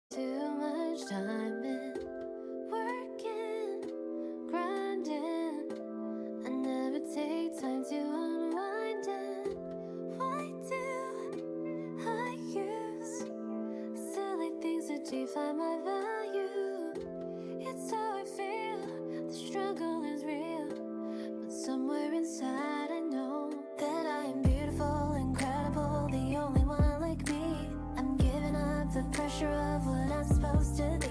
Too much time in working, grinding. I never take time to unwind it. Why do I use silly things to define my value? It's how I feel, the struggle is real, but somewhere inside I know that I am beautiful, incredible, the only one like me. I'm giving up the pressure of what I'm supposed to be.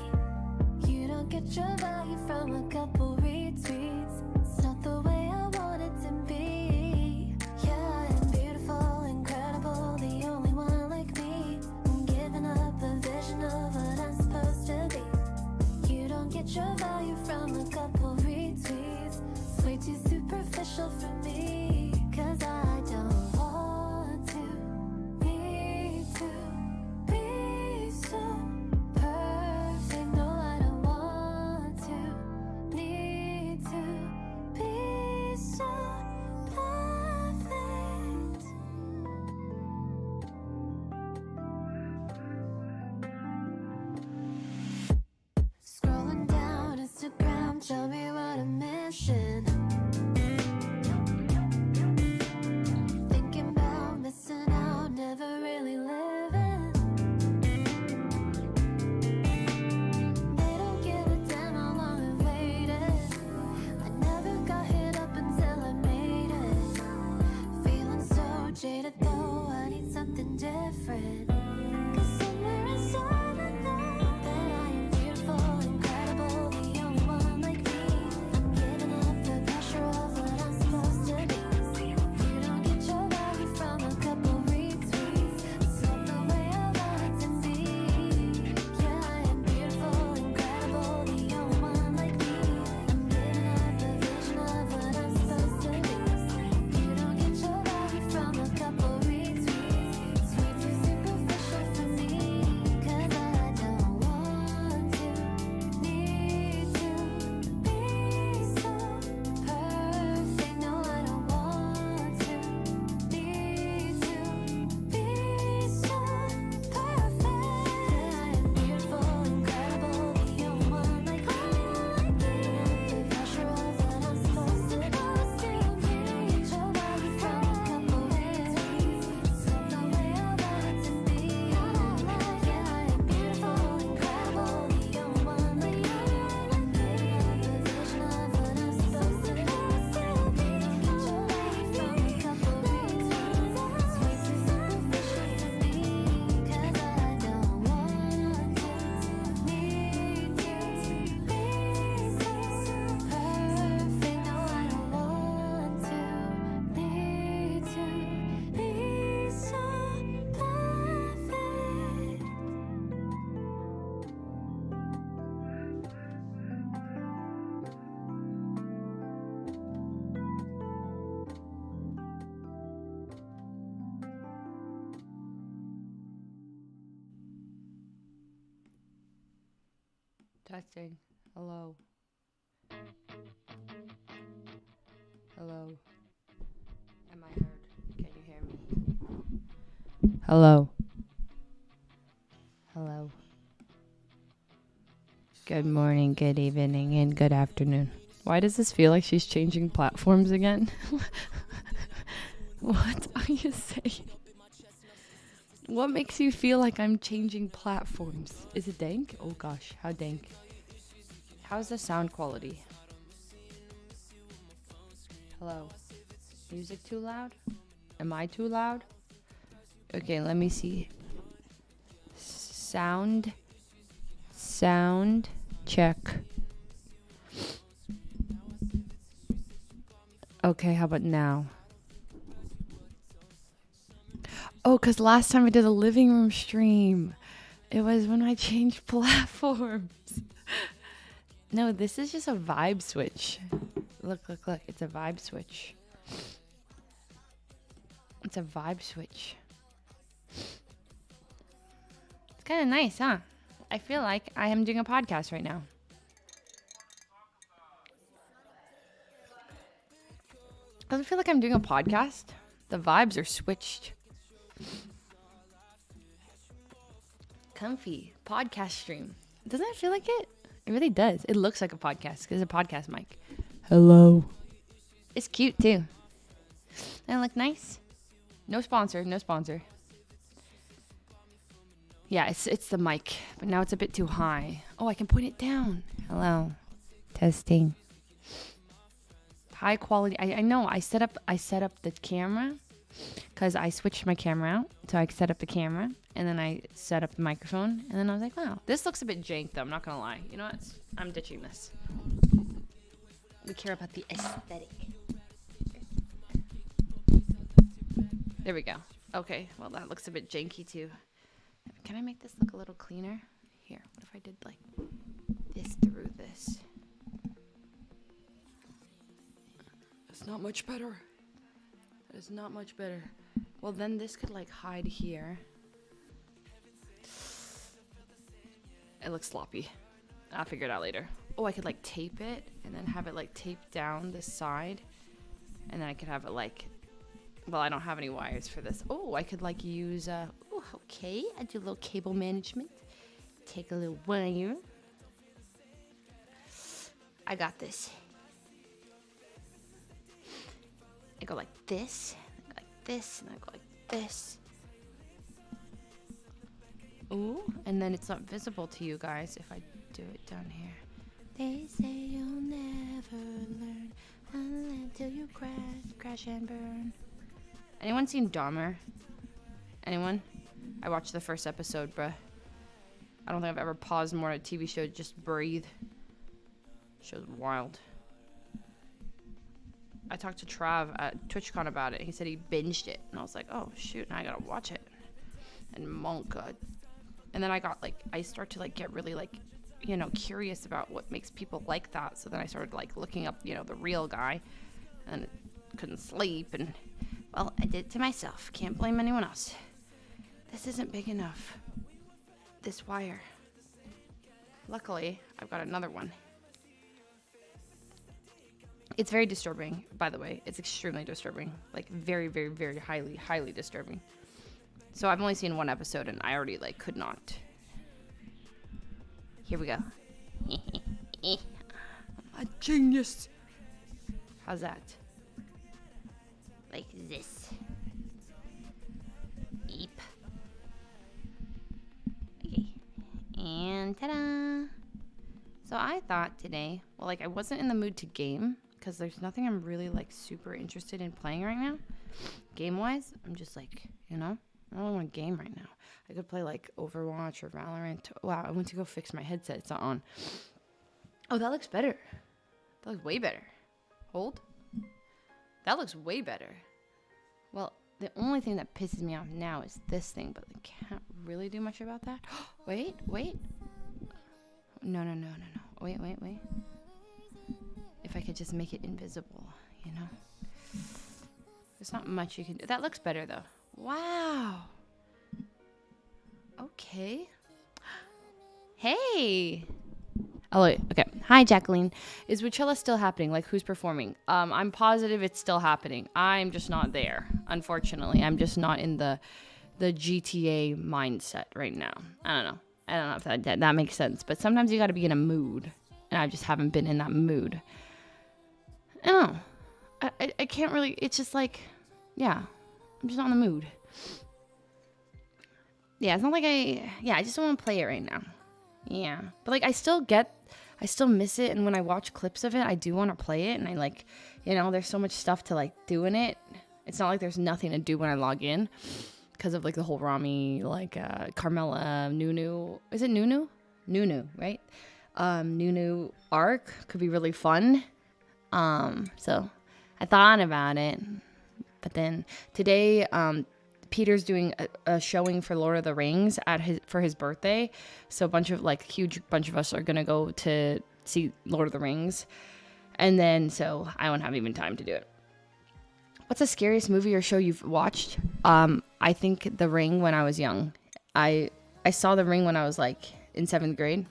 You don't get your value from a couple retweets. It's not the way I want it to be. Yeah, I am beautiful, incredible, the only one like me. I'm giving up the vision of what I'm supposed to be. You don't get your value from a couple retweets. It's way too superficial for me. Cause I don't want to, need to be so perfect. No, I don't want to, need to be so perfect. Scrolling down Instagram, tell me what I'm missing. Thinking about missing out, never really living. They don't give a damn how long I've waited. I never got hit up until I made it. Feeling so jaded though, I need something different. Cause somewhere inside I know that I am beautiful, incredible, the only one like me. I'm giving up the pressure of what I'm supposed to be. You don't get your value from a couple retweets. It's not the way I want it to be. Yeah, I am beautiful, incredible, the only one like me. I'm giving up the vision of what I'm supposed to be. You don't get your value from a couple retweets. It's way too superficial for me. Cause I don't want to, need to be so perfect. No, I don't want to, need to be so perfect. I am beautiful, incredible, the only one like me. The pressure of what I'm supposed to do. You get your value from a couple retweets. It's not the way I want it to be. Yeah, I am beautiful, incredible, the only one like me. The vision of what I'm supposed to do. You don't get your value from a couple retweets. It's way too superficial for me. Cause I don't want to, need to be so perfect. No, I don't want to, need to be so perfect. Testing. Hello. Hello. Am I heard? Can you hear me? Hello. Hello. Good morning, good evening, and good afternoon. Why does this feel like she's changing platforms again? What are you saying? What makes you feel like I'm changing platforms? Is it dank? Oh gosh, how dank. How's the sound quality? Hello. Music too loud? Am I too loud? Okay, let me see. Sound check. Okay, how about now? Oh, because last time I did a living room stream. It was when I changed platforms. No, this is just a vibe switch. Look. It's a vibe switch. It's a vibe switch. It's kind of nice, huh? I feel like I am doing a podcast right now. Doesn't feel like I'm doing a podcast. The vibes are switched. Comfy podcast stream. Doesn't it feel like it? It really does. It looks like a podcast because it's a podcast mic. Hello. It's cute too. Doesn't it look nice? No sponsor. No sponsor. Yeah, it's the mic, but now it's a bit too high. Oh, I can point it down. Hello. Testing. High quality. I know. I set up the camera because I switched my camera out. So I set up the camera and then I set up the microphone and then I was like, wow, this looks a bit jank though. I'm not gonna lie. You know what? I'm ditching this. We care about the aesthetic. There we go. Okay. Well, that looks a bit janky too. Can I make this look a little cleaner? Here, what if I did like this through this? It's not much better. It's not much better. Well, then this could like hide here. It looks sloppy. I'll figure it out later. Oh, I could like tape it and then have it like taped down this side. And then I could have it like, well, I don't have any wires for this. Oh, I could like use, oh, okay. I do a little cable management. Take a little wire. I got this. I go like this, I go like this, and I go like this. Ooh, and then it's not visible to you guys if I do it down here. They say you'll never learn until you crash and burn. Anyone seen Dahmer? Anyone? I watched the first episode, bruh. I don't think I've ever paused more on a TV show to just breathe. Show's wild. I talked to Trav at TwitchCon about it. He said he binged it. And I was like, oh, shoot, now I gotta watch it. And Monk, and then I start to, like, get really, like, you know, curious about what makes people like that. So then I started, like, looking up, you know, the real guy. And couldn't sleep. And, well, I did it to myself. Can't blame anyone else. This isn't big enough. This wire. Luckily, I've got another one. It's very disturbing, by the way. It's extremely disturbing. Like, very, very, very highly disturbing. So I've only seen one episode, and I already, like, could not. Here we go. A genius. How's that? Like this. Eep. Okay. And ta-da! So I thought today, well, like, I wasn't in the mood to game, because there's nothing I'm really, like, super interested in playing right now. Game-wise, I'm just, like, you know, I don't want to game right now. I could play, like, Overwatch or Valorant. Wow, I went to go fix my headset. It's not on. Oh, that looks better. That looks way better. Hold. That looks way better. Well, the only thing that pisses me off now is this thing, but I can't really do much about that. Wait. No. Wait. If I could just make it invisible, you know? There's not much you can do. That looks better, though. Wow. Okay. Hey. Oh, wait. Okay. Hi, Jacqueline. Is Coachella still happening? Like, who's performing? I'm positive it's still happening. I'm just not there, unfortunately. I'm just not in the GTA mindset right now. I don't know if that makes sense. But sometimes you got to be in a mood. And I just haven't been in that mood. I don't know. I can't really... It's just like... Yeah. I'm just not in the mood. Yeah, it's not like I just don't want to play it right now. Yeah. But, like, I still miss it. And when I watch clips of it, I do want to play it. And I, like, you know, there's so much stuff to, like, do in it. It's not like there's nothing to do when I log in. Because of, like, the whole Rami, like, Carmela, Nunu. Is it Nunu? Nunu, right? Nunu arc could be really fun. So I thought about it. But then today, Peter's doing a showing for Lord of the Rings for his birthday. So huge bunch of us are going to go to see Lord of the Rings. And then, so I won't have even time to do it. What's the scariest movie or show you've watched? I think The Ring when I was young. I saw The Ring when I was like in 7th grade.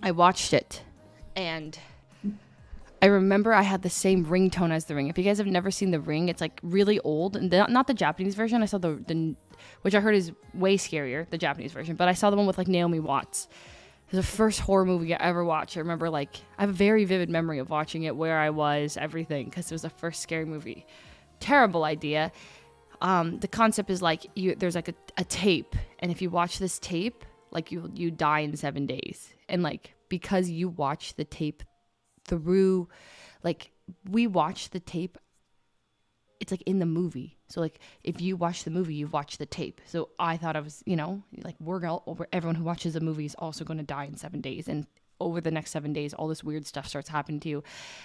I watched it and I remember I had the same ringtone as The Ring. If you guys have never seen The Ring, it's like really old and not the Japanese version. I saw the which I heard is way scarier, the Japanese version. But I saw the one with like Naomi Watts. It was the first horror movie I ever watched. I remember like I have a very vivid memory of watching it, where I was, everything, because it was the first scary movie. Terrible idea. The concept is like there's like a tape, and if you watch this tape, like you die in 7 days. And like because you watch the tape through, like we watch the tape, it's like in the movie. So like if you watch the movie, you watch the tape. So I thought I was, like everyone who watches a movie is also going to die in 7 days. And over the next 7 days, all this weird stuff starts happening to you.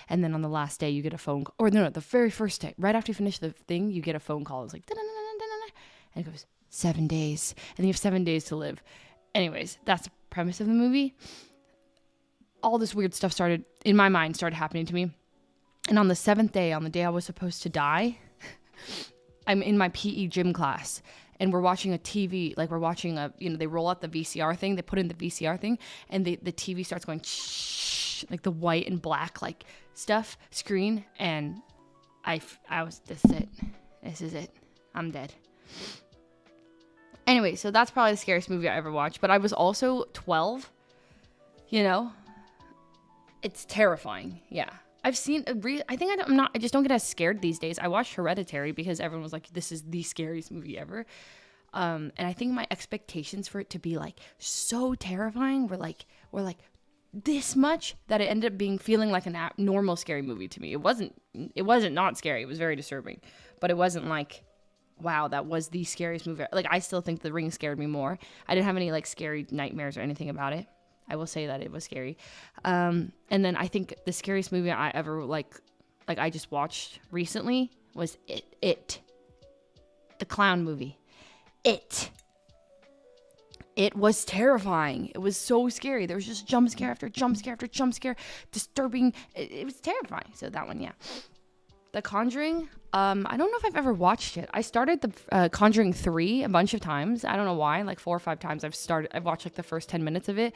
And then on the last day, you get a phone call. Or no, the very first day, right after you finish the thing, you get a phone call. It's like, and it goes 7 days. And you have 7 days to live. Anyways, that's the premise of the movie. All this weird stuff started happening to me. And on the 7th day, on the day I was supposed to die, I'm in my PE gym class, and we're watching a TV, like we're watching they roll out the VCR thing, they put in the VCR thing, and the TV starts going shh, like the white and black like stuff screen, and I was, this is it, I'm dead. Anyway, so that's probably the scariest movie I ever watched, but I was also 12, it's terrifying, yeah. I've seen I just don't get as scared these days. I watched Hereditary because everyone was like, this is the scariest movie ever. And I think my expectations for it to be like so terrifying were like this much that it ended up feeling like a normal scary movie to me. It wasn't not scary. It was very disturbing, but it wasn't like, wow, that was the scariest movie. Like I still think The Ring scared me more. I didn't have any like scary nightmares or anything about it. I will say that it was scary. And then I think the scariest movie I ever like I just watched recently was It. The clown movie. It was terrifying. It was so scary. There was just jump scare after jump scare after jump scare. Disturbing. It was terrifying. So that one, yeah. The Conjuring, I don't know if I've ever watched it. I started the Conjuring 3 a bunch of times. I don't know why, like 4 or 5 times I've watched like the first 10 minutes of it.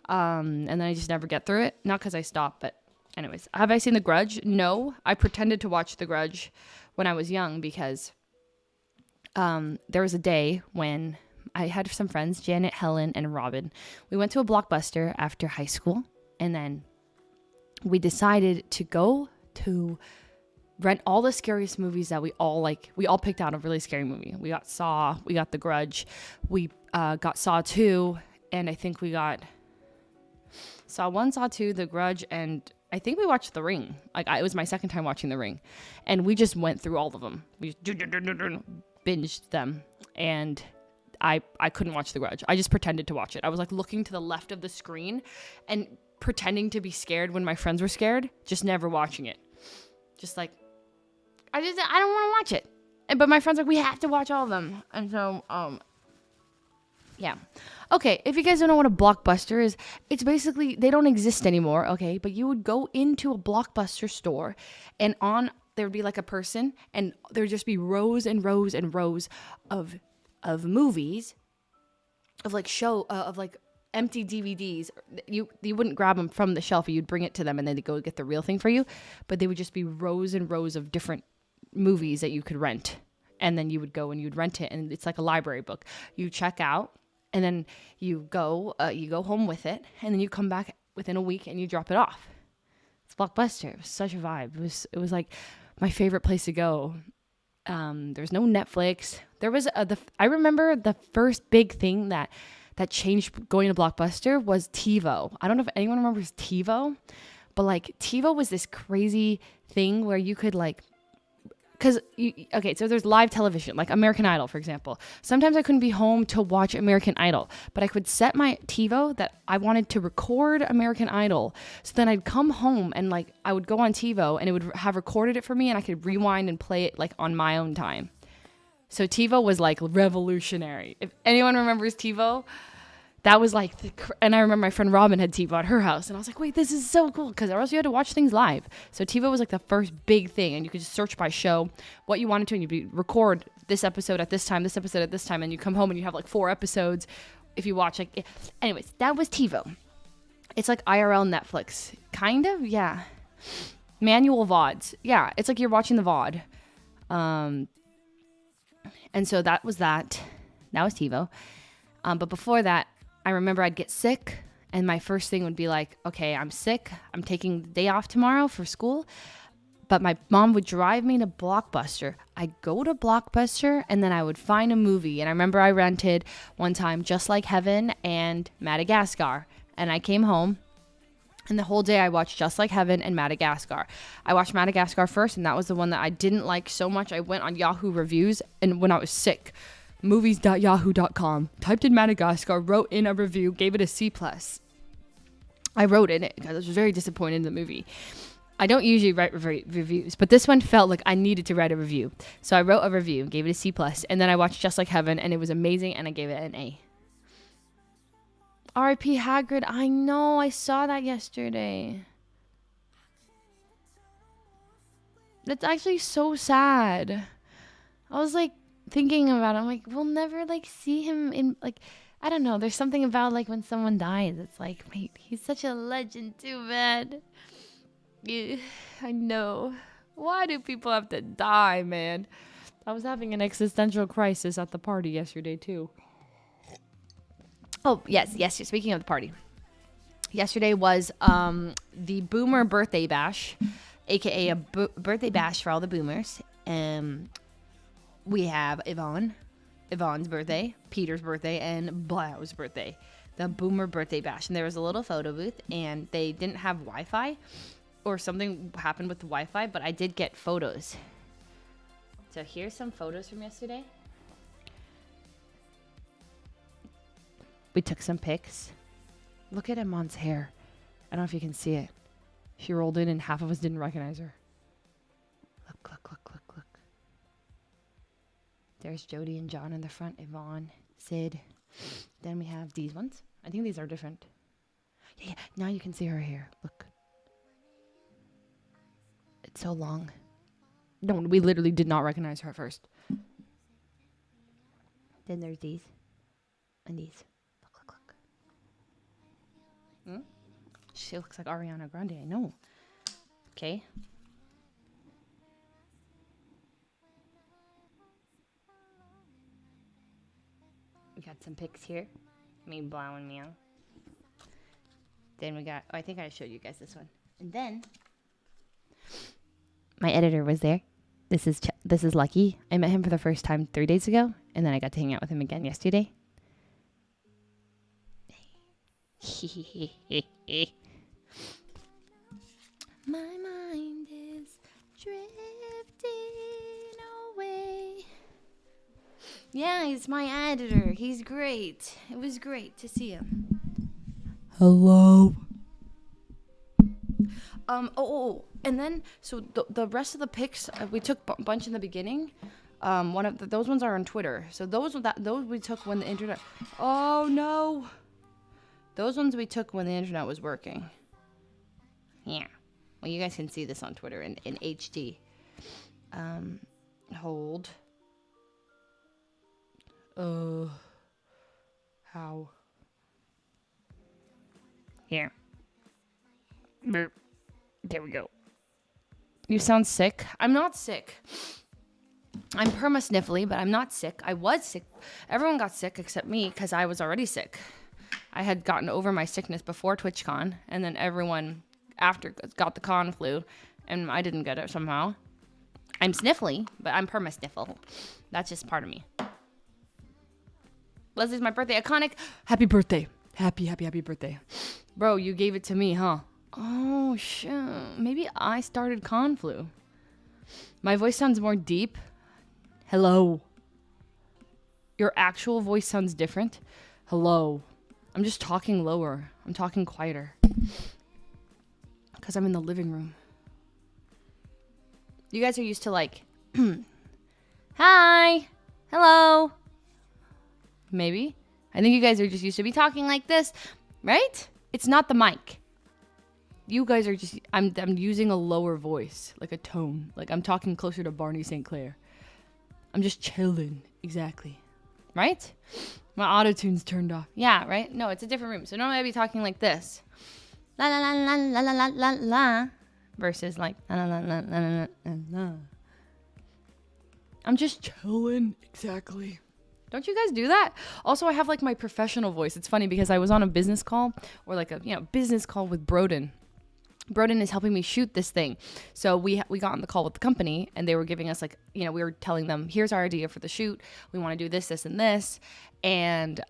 And then I just never get through it. Not because I stopped, but anyways. Have I seen The Grudge? No. I pretended to watch The Grudge when I was young because there was a day when I had some friends, Janet, Helen, and Robin. We went to a Blockbuster after high school, and then we decided to go to rent all the scariest movies that we all picked out a really scary movie. We got Saw, we got The Grudge, we got Saw 2, and I think we got Saw 1, Saw 2, The Grudge, and I think we watched The Ring. It was my second time watching The Ring, and we just went through all of them. We just binged them, and I couldn't watch The Grudge. I just pretended to watch it. I was like looking to the left of the screen and pretending to be scared when my friends were scared, just never watching it. Just like, I don't want to watch it. But my friends were like, we have to watch all of them. And so, yeah. Okay, if you guys don't know what a Blockbuster is, it's basically, they don't exist anymore, okay? But you would go into a Blockbuster store, and there would be like a person, and there would just be rows and rows and rows of movies, of like empty DVDs. You wouldn't grab them from the shelf, you'd bring it to them, and then they'd go get the real thing for you. But they would just be rows and rows of different movies that you could rent. And then you would go and you'd rent it, and it's like a library book. You check out, and then you go home with it, and then you come back within a week and you drop it off. It's Blockbuster. It was such a vibe. It was like my favorite place to go. There's no Netflix. There was I remember the first big thing that changed going to Blockbuster was TiVo. I don't know if anyone remembers TiVo, but like TiVo was this crazy thing where you could like, so there's live television, like American Idol, for example. Sometimes I couldn't be home to watch American Idol, but I could set my TiVo that I wanted to record American Idol. So then I'd come home and like I would go on TiVo and it would have recorded it for me, and I could rewind and play it like on my own time. So TiVo was like revolutionary. If anyone remembers TiVo, that was like, and I remember my friend Robin had TiVo at her house, and I was like, wait, this is so cool, because or else you had to watch things live. So TiVo was like the first big thing, and you could just search by show what you wanted to, and you'd record this episode at this time, this episode at this time, and you come home and you have like 4 episodes if you watch like, anyways, that was TiVo. It's like IRL Netflix, kind of, yeah. Manual VODs, yeah, it's like you're watching the VOD. And so that was that. That was TiVo. But before that, I remember I'd get sick, and my first thing would be like, okay, I'm sick. I'm taking the day off tomorrow for school. But my mom would drive me to Blockbuster. I'd go to Blockbuster, and then I would find a movie. And I remember I rented one time Just Like Heaven and Madagascar. And I came home, and the whole day I watched Just Like Heaven and Madagascar. I watched Madagascar first, and that was the one that I didn't like so much. I went on Yahoo Reviews, and when I was sick, movies.yahoo.com, typed in Madagascar, wrote in a review, gave it a C+. I wrote in it because I was very disappointed in the movie. I don't usually write reviews, but this one felt like I needed to write a review. So I wrote a review, gave it a C+, and then I watched Just Like Heaven, and it was amazing, and I gave it an A. R.I.P. Hagrid. I know, I saw that yesterday. That's actually so sad. I was like thinking about it. I'm like, we'll never like see him in like, I don't know. There's something about like when someone dies. It's like, wait, he's such a legend. Too bad. Yeah, I know. Why do people have to die, man? I was having an existential crisis at the party yesterday, too. Oh, yes. Speaking of the party. Yesterday was the Boomer Birthday Bash, a.k.a. a birthday bash for all the boomers. We have Yvonne's birthday, Peter's birthday, and Blau's birthday. The Boomer Birthday Bash. And there was a little photo booth, and they didn't have Wi-Fi. Or something happened with the Wi-Fi, but I did get photos. So here's some photos from yesterday. We took some pics. Look at Iman's hair. I don't know if you can see it. She rolled in and half of us didn't recognize her. Look. There's Jody and John in the front. Yvonne, Sid. Then we have these ones. I think these are different. Yeah. Now you can see her hair. Look. It's so long. No, we literally did not recognize her at first. Then there's these. And these. Look. She looks like Ariana Grande, I know. Okay. We got some pics here. Me, Blau, and Meow. Then we got, I think I showed you guys this one. And then my editor was there. This is Lucky. I met him for the first time 3 days ago, and then I got to hang out with him again yesterday. My mind is drifting away. Yeah, he's my editor. He's great. It was great to see him. Hello. And then so the rest of the pics we took a bunch in the beginning. Those ones are on Twitter. So those we took when the internet. Oh no. Those ones we took when the internet was working. Yeah. Well, you guys can see this on Twitter in HD. Hold. How? Here. There we go. You sound sick. I'm not sick. I'm perma-sniffly, but I'm not sick. I was sick. Everyone got sick except me because I was already sick. I had gotten over my sickness before TwitchCon, and then everyone after got the con flu, and I didn't get it somehow. I'm sniffly, but I'm perma-sniffle. That's just part of me. Leslie's my birthday. Iconic. Happy birthday. Happy birthday. Bro, you gave it to me, huh? Oh, shit. Maybe I started con flu. My voice sounds more deep. Hello. Your actual voice sounds different. Hello. I'm just talking lower. I'm talking quieter. Because I'm in the living room. You guys are used to like, hi, hello. Maybe. I think you guys are just used to be talking like this, right? It's not the mic. You guys are just, I'm using a lower voice, like a tone. Like I'm talking closer to Barney St. Clair. I'm just chilling. Exactly. Right? My auto-tune's turned off. Yeah, right? No, it's a different room. So normally I'd be talking like this. La la la la la la la la la. Versus like la la la la la la la. I'm just chilling. Exactly. Don't you guys do that? Also, I have like my professional voice. It's funny because I was on a business call or like a business call with Broden. Broden is helping me shoot this thing. So we got on the call with the company and they were giving us like, we were telling them, here's our idea for the shoot. We want to do this, this, and this. And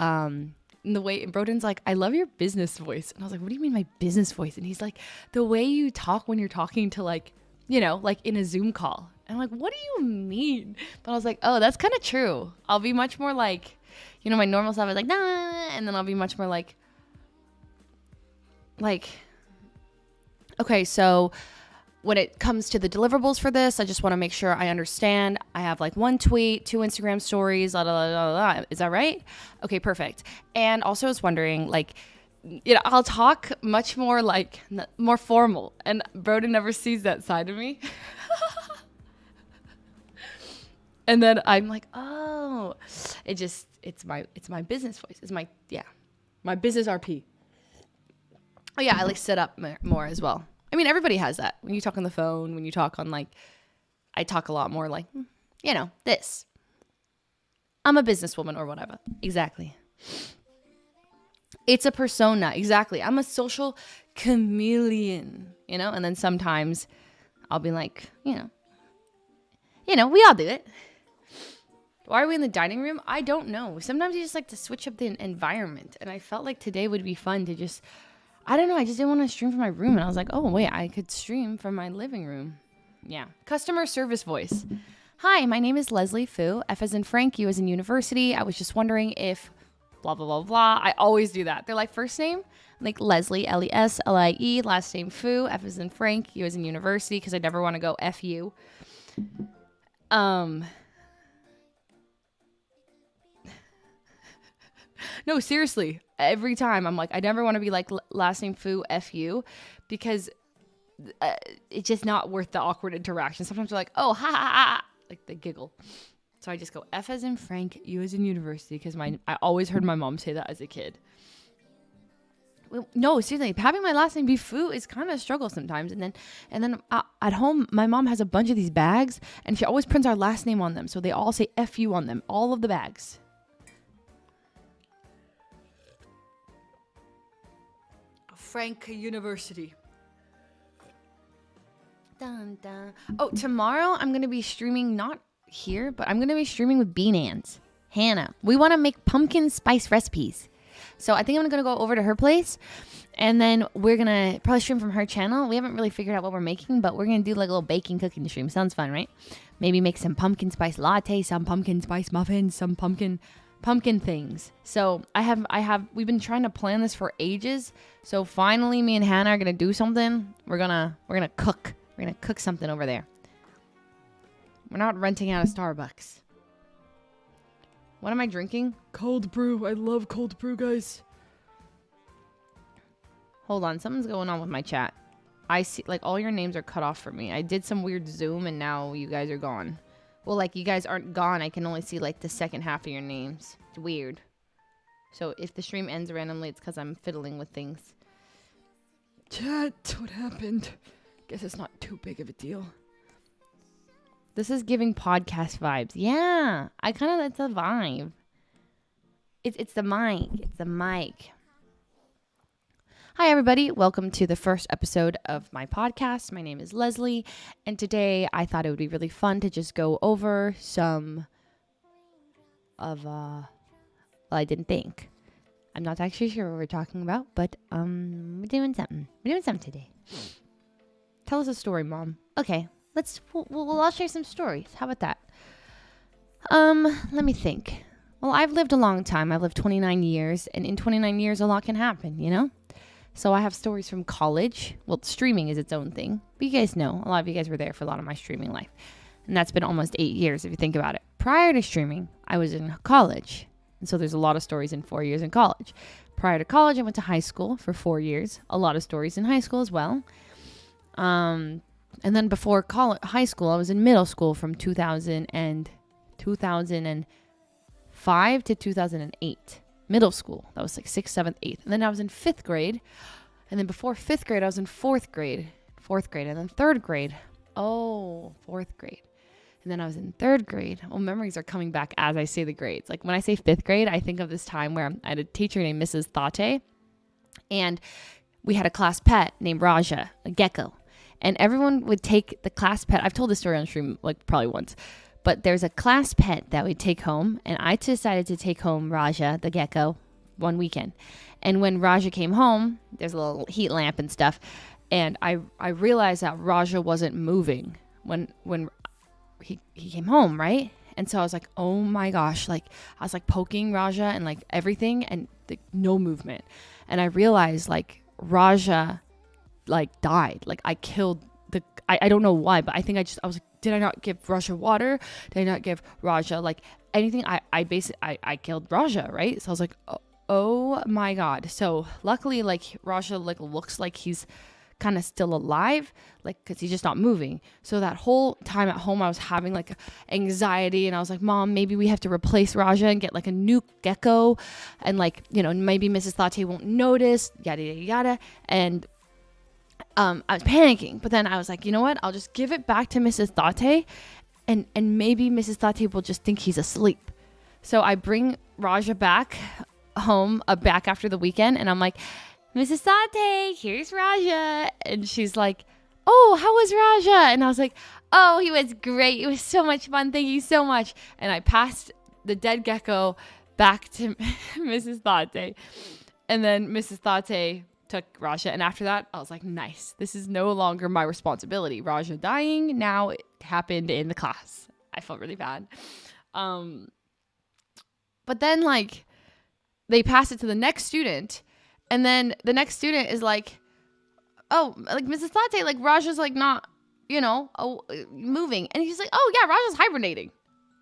the way Broden's like, I love your business voice. And I was like, what do you mean my business voice? And he's like, the way you talk when you're talking to like, like in a Zoom call. And I'm like, what do you mean? But I was like, oh, that's kind of true. I'll be much more like, my normal stuff is like, nah. And then I'll be much more like, okay, so when it comes to the deliverables for this, I just want to make sure I understand. I have like 1 tweet, 2 Instagram stories, blah, blah, blah, blah, blah. Is that right? Okay, perfect. And also I was wondering, like, I'll talk much more like more formal, and Broden never sees that side of me. And then I'm like, oh, it's my business voice. It's my business RP. Oh yeah, I like sit up more as well. I mean, everybody has that. When you talk on the phone, when you talk on like, I talk a lot more like, this. I'm a businesswoman or whatever. Exactly. It's a persona. Exactly. I'm a social chameleon, and then sometimes I'll be like, we all do it. Why are we in the dining room? I don't know. Sometimes you just like to switch up the environment. And I felt like today would be fun to just, I don't know. I just didn't want to stream from my room. And I was like, oh, wait, I could stream from my living room. Yeah. Customer service voice. Hi, my name is Leslie Fu. F as in Frank, U as in university. I was just wondering if blah, blah, blah, blah. I always do that. They're like first name, like Leslie, Leslie, last name Fu, F as in Frank, U as in university, because I never want to go F-U. No, seriously. Every time I'm like, I never want to be like last name Fu, F-U, because it's just not worth the awkward interaction. Sometimes they're like, oh, ha, ha, ha, like they giggle. So I just go F as in Frank, U as in university, because I always heard my mom say that as a kid. Well, no, seriously, having my last name be Fu is kind of a struggle sometimes. And then at home, my mom has a bunch of these bags, and she always prints our last name on them, so they all say F-U on them, all of the bags. Frank University. Dun, dun. Oh, tomorrow I'm going to be streaming, not here, but I'm going to be streaming with Bean Ants. Hannah. We want to make pumpkin spice recipes. So I think I'm going to go over to her place, and then we're going to probably stream from her channel. We haven't really figured out what we're making, but we're going to do like a little baking cooking stream. Sounds fun, right? Maybe make some pumpkin spice latte, some pumpkin spice muffins, some pumpkin things. So we've been trying to plan this for ages. So finally me and Hannah are going to do something. We're going to cook. We're going to cook something over there. We're not renting out a Starbucks. What am I drinking? Cold brew. I love cold brew, guys. Hold on. Something's going on with my chat. I see, like, all your names are cut off for me. I did some weird Zoom, and now you guys are gone. Well, like, you guys aren't gone. I can only see, like, the second half of your names. It's weird. So if the stream ends randomly, it's because I'm fiddling with things. Chat, what happened? Guess it's not too big of a deal. This is giving podcast vibes. Yeah, that's a vibe. It's the mic. It's the mic. Hi, everybody. Welcome to the first episode of my podcast. My name is Leslie, and today I thought it would be really fun to just go over some of, well, I didn't think. I'm not actually sure what we're talking about, but we're doing something. We're doing something today. Tell us a story, Mom. Okay. We'll all share some stories. How about that? Let me think. Well, I've lived a long time. I've lived 29 years, and in 29 years, a lot can happen, you know? So I have stories from college. Well, streaming is its own thing, but you guys know, a lot of you guys were there for a lot of my streaming life, and that's been almost 8 years if you think about it. Prior to streaming, I was in college, and so there's a lot of stories in 4 years in college. Prior to college, I went to high school for 4 years. A lot of stories in high school as well. And then before high school, I was in middle school from 2005 to 2008. Middle school. That was like 6th, 7th, 8th. And then I was in 5th grade. And then before 5th grade, I was in 4th grade. 4th grade. And then 3rd grade. Oh, 4th grade. And then I was in 3rd grade. Well, memories are coming back as I say the grades. Like when I say 5th grade, I think of this time where I had a teacher named Mrs. Thate, and we had a class pet named Raja, a gecko. And everyone would take the class pet. I've told this story on stream like probably once, but there's a class pet that we'd take home, and I decided to take home Raja, the gecko, one weekend. And when Raja came home, there's a little heat lamp and stuff, and I realized that Raja wasn't moving when he came home, right? And so I was like, oh my gosh, like I was like poking Raja and like everything, and like, no movement. And I realized like Raja like died. Like I killed I don't know why, but I think I was like, did I not give Raja water? Did I not give Raja like anything? I killed Raja, right? So I was like, oh my God. So luckily like Raja like looks like he's kind of still alive, like because he's just not moving. So that whole time at home I was having like anxiety, and I was like, Mom, maybe we have to replace Raja and get like a new gecko, and like, you know, maybe Mrs. Thate won't notice, yada yada yada. And I was panicking, but then I was like, you know what, I'll just give it back to Mrs. Thate, and maybe Mrs. Thate will just think he's asleep. So I bring Raja back home back after the weekend, and I'm like, Mrs. Thate, here's Raja. And she's like, oh, how was Raja? And I was like, oh, he was great. It was so much fun. Thank you so much. And I passed the dead gecko back to Mrs. Thate. And then Mrs. Thate took Raja. And after that, I was like, nice. This is no longer my responsibility. Raja dying, now it happened in the class. I felt really bad. But then, like, they passed it to the next student. And then the next student is like, oh, like Mrs. Thate, like Raja's like not, you know, moving. And he's like, oh yeah, Raja's hibernating.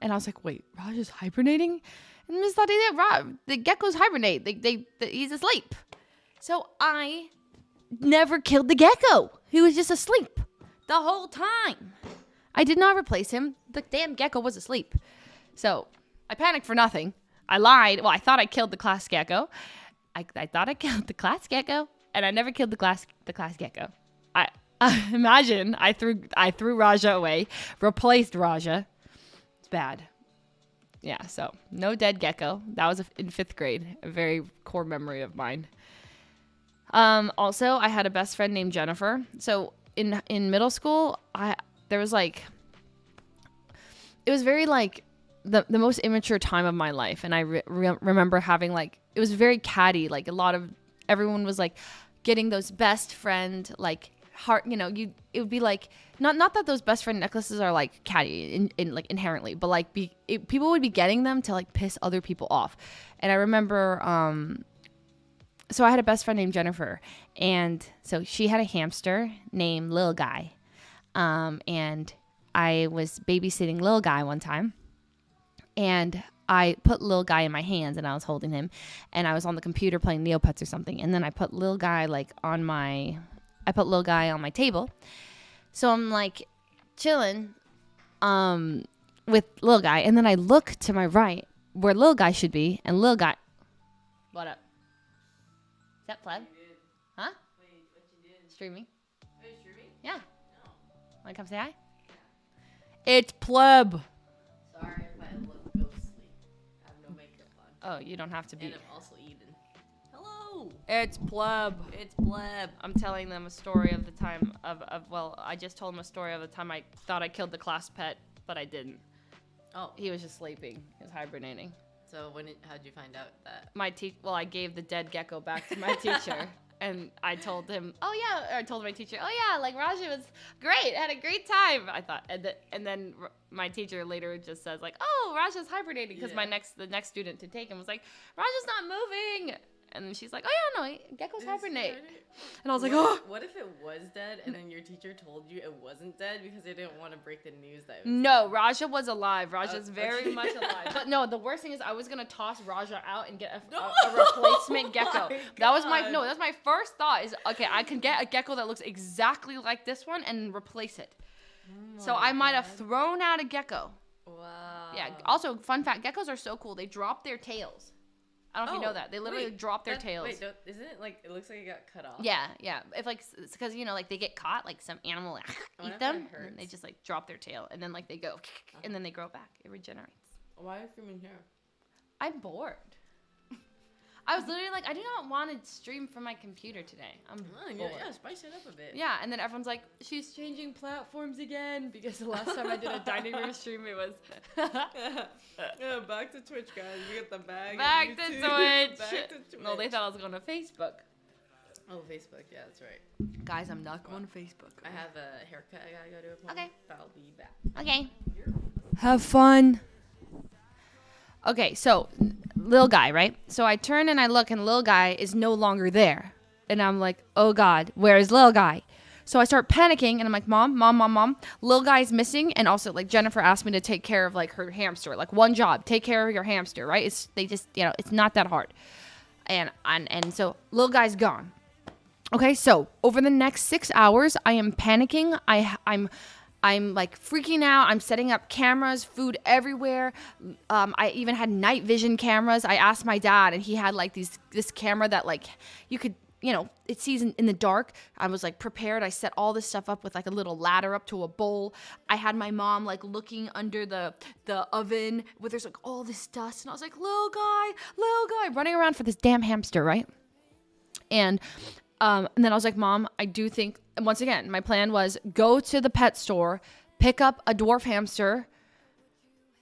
And I was like, wait, Raja's hibernating? And Mrs. Thate, yeah, the geckos hibernate. He's asleep. So I never killed the gecko. He was just asleep the whole time. I did not replace him. The damn gecko was asleep. So I panicked for nothing. I lied. Well, I thought I killed the class gecko. I thought I killed the class gecko, and I never killed the class gecko. I imagine I threw Raja away, replaced Raja. It's bad. Yeah, so no dead gecko. That was in 5th grade, a very core memory of mine. Also, I had a best friend named Jennifer. So in middle school, there was like, it was very like the most immature time of my life, and I remember having like, it was very catty. Like everyone was like getting those best friend like heart. You know, it would be like not that those best friend necklaces are like catty in like inherently, but like people would be getting them to like piss other people off. And I remember, so I had a best friend named Jennifer, and so she had a hamster named Lil Guy, and I was babysitting Lil Guy one time, and I put Lil Guy in my hands, and I was holding him, and I was on the computer playing Neopets or something. And then I put Lil Guy on my table. So I'm like chilling, with Lil Guy. And then I look to my right where Lil Guy should be, and Lil Guy, what up? Is that pleb? Huh? Wait, what you did? Streaming. Oh, you streaming? Yeah. No. Wanna come say hi? Yeah. It's pleb. Sorry if I look ghostly. I have no makeup on. Oh, you don't have to be. And I'm also eating. Hello. It's pleb. It's pleb. I'm telling them a story of the time well, I just told them a story of the time I thought I killed the class pet, but I didn't. Oh. He was just sleeping. He was hibernating. So how'd you find out that? I gave the dead gecko back to my teacher. And I told him, I told my teacher, like Raja was great, had a great time. I thought, and then my teacher later just says like, oh, Raja's hibernating, because the next student to take him was like, Raja's not moving. And then she's like, oh yeah, no, geckos hibernate. And I was like, oh. What if it was dead and then your teacher told you it wasn't dead because they didn't want to break the news that it was No, dead? Raja was alive. Raja's very much alive. But no, the worst thing is I was going to toss Raja out and get a replacement gecko. That's my first thought is, okay, I can get a gecko that looks exactly like this one and replace it. So I might have thrown out a gecko. Wow. Yeah. Also, fun fact, geckos are so cool. They drop their tails I don't know if you know that. They literally drop their tails. Wait, isn't it like, it looks like it got cut off? Yeah. If like, it's because, you know, like they get caught, like some animal eat them, and then they just like drop their tail, and then like they go, and then they grow back. It regenerates. Why are you streaming here? I'm bored. I was literally like, I do not want to stream from my computer today. I'm bored. Yeah, spice it up a bit. Yeah, and then everyone's like, she's changing platforms again, because the last time I did a dining room stream, it was Yeah, back to Twitch, guys. We got the bag. back to Twitch. Back to Twitch. No, they thought I was going to Facebook. Oh, Facebook. Yeah, that's right. Guys, I'm not going to Facebook. I have a haircut I gotta go to. Okay. I'll be back. Okay. Have fun. Okay, so little guy, right? So I turn and I look, and little guy is no longer there. And I'm like, oh God, where is little guy? So I start panicking, and I'm like, mom, little guy's missing. And also, like, Jennifer asked me to take care of, like, her hamster. Like, one job, take care of your hamster, right? They just, you know, it's not that hard. And so little guy's gone. Okay, so over the next 6 hours, I am panicking. I'm like freaking out. I'm setting up cameras, food everywhere. I even had night vision cameras. I asked my dad, and he had like this camera that like you could, you know, it sees in the dark. I was like prepared. I set all this stuff up with like a little ladder up to a bowl. I had my mom like looking under the oven where there's like all this dust, and I was like, little guy, running around for this damn hamster, right? And then I was like, Mom, I do think, and once again, my plan was go to the pet store, pick up a dwarf hamster,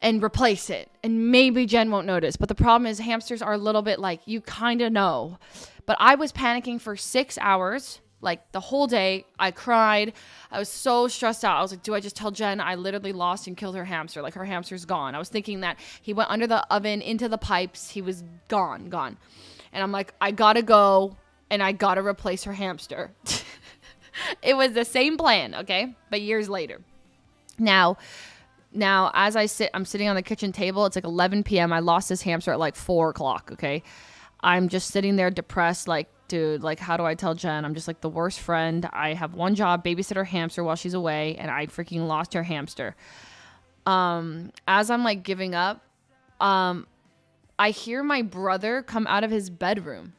and replace it. And maybe Jen won't notice. But the problem is hamsters are a little bit like, you kind of know. But I was panicking for 6 hours, like the whole day. I cried. I was so stressed out. I was like, do I just tell Jen I literally lost and killed her hamster? Like, her hamster's gone. I was thinking that he went under the oven, into the pipes. He was gone. And I'm like, I gotta go. And I gotta replace her hamster. It was the same plan, okay? But years later. Now, as I'm sitting on the kitchen table. It's like 11 p.m. I lost this hamster at like 4 o'clock, okay? I'm just sitting there depressed, like, dude, like, how do I tell Jen? I'm just like the worst friend. I have one job, babysit her hamster while she's away, and I freaking lost her hamster. As I'm like giving up, I hear my brother come out of his bedroom.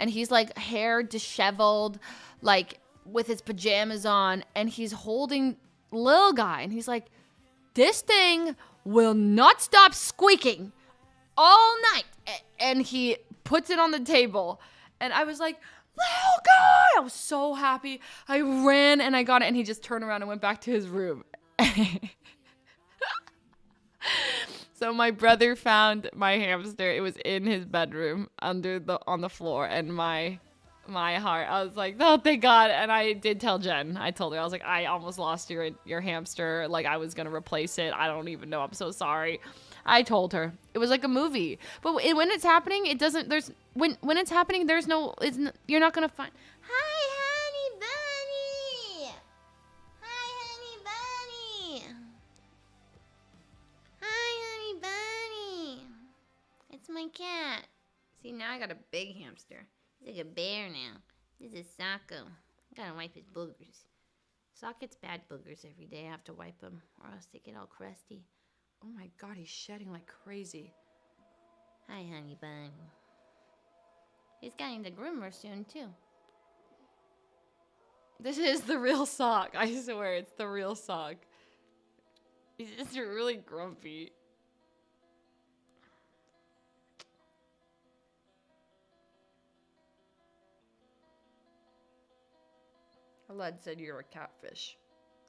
And he's like hair disheveled, like with his pajamas on, and he's holding little guy. And he's like, this thing will not stop squeaking all night. And he puts it on the table. And I was like, little guy. I was so happy. I ran and I got it. And he just turned around and went back to his room. So my brother found my hamster. It was in his bedroom on the floor, and my heart, I was like, oh, thank God. And I did tell Jen. I told her, I was like, I almost lost your hamster. Like, I was gonna replace it. I don't even know. I'm so sorry. I told her. It was like a movie. But when it's happening, it doesn't. There's when it's happening, there's no. You're not gonna find. Hi, honey bunny. Hi, honey bunny. Hi, honey bunny. It's my cat. See, now I got a big hamster. He's like a bear now. This is Socko. I gotta wipe his boogers. Sock gets bad boogers every day. I have to wipe them, or else they get all crusty. Oh my God, he's shedding like crazy. Hi, honey bun. He's getting the groomer soon, too. This is the real Sock. I swear, it's the real Sock. He's just really grumpy. Aled said you're a catfish.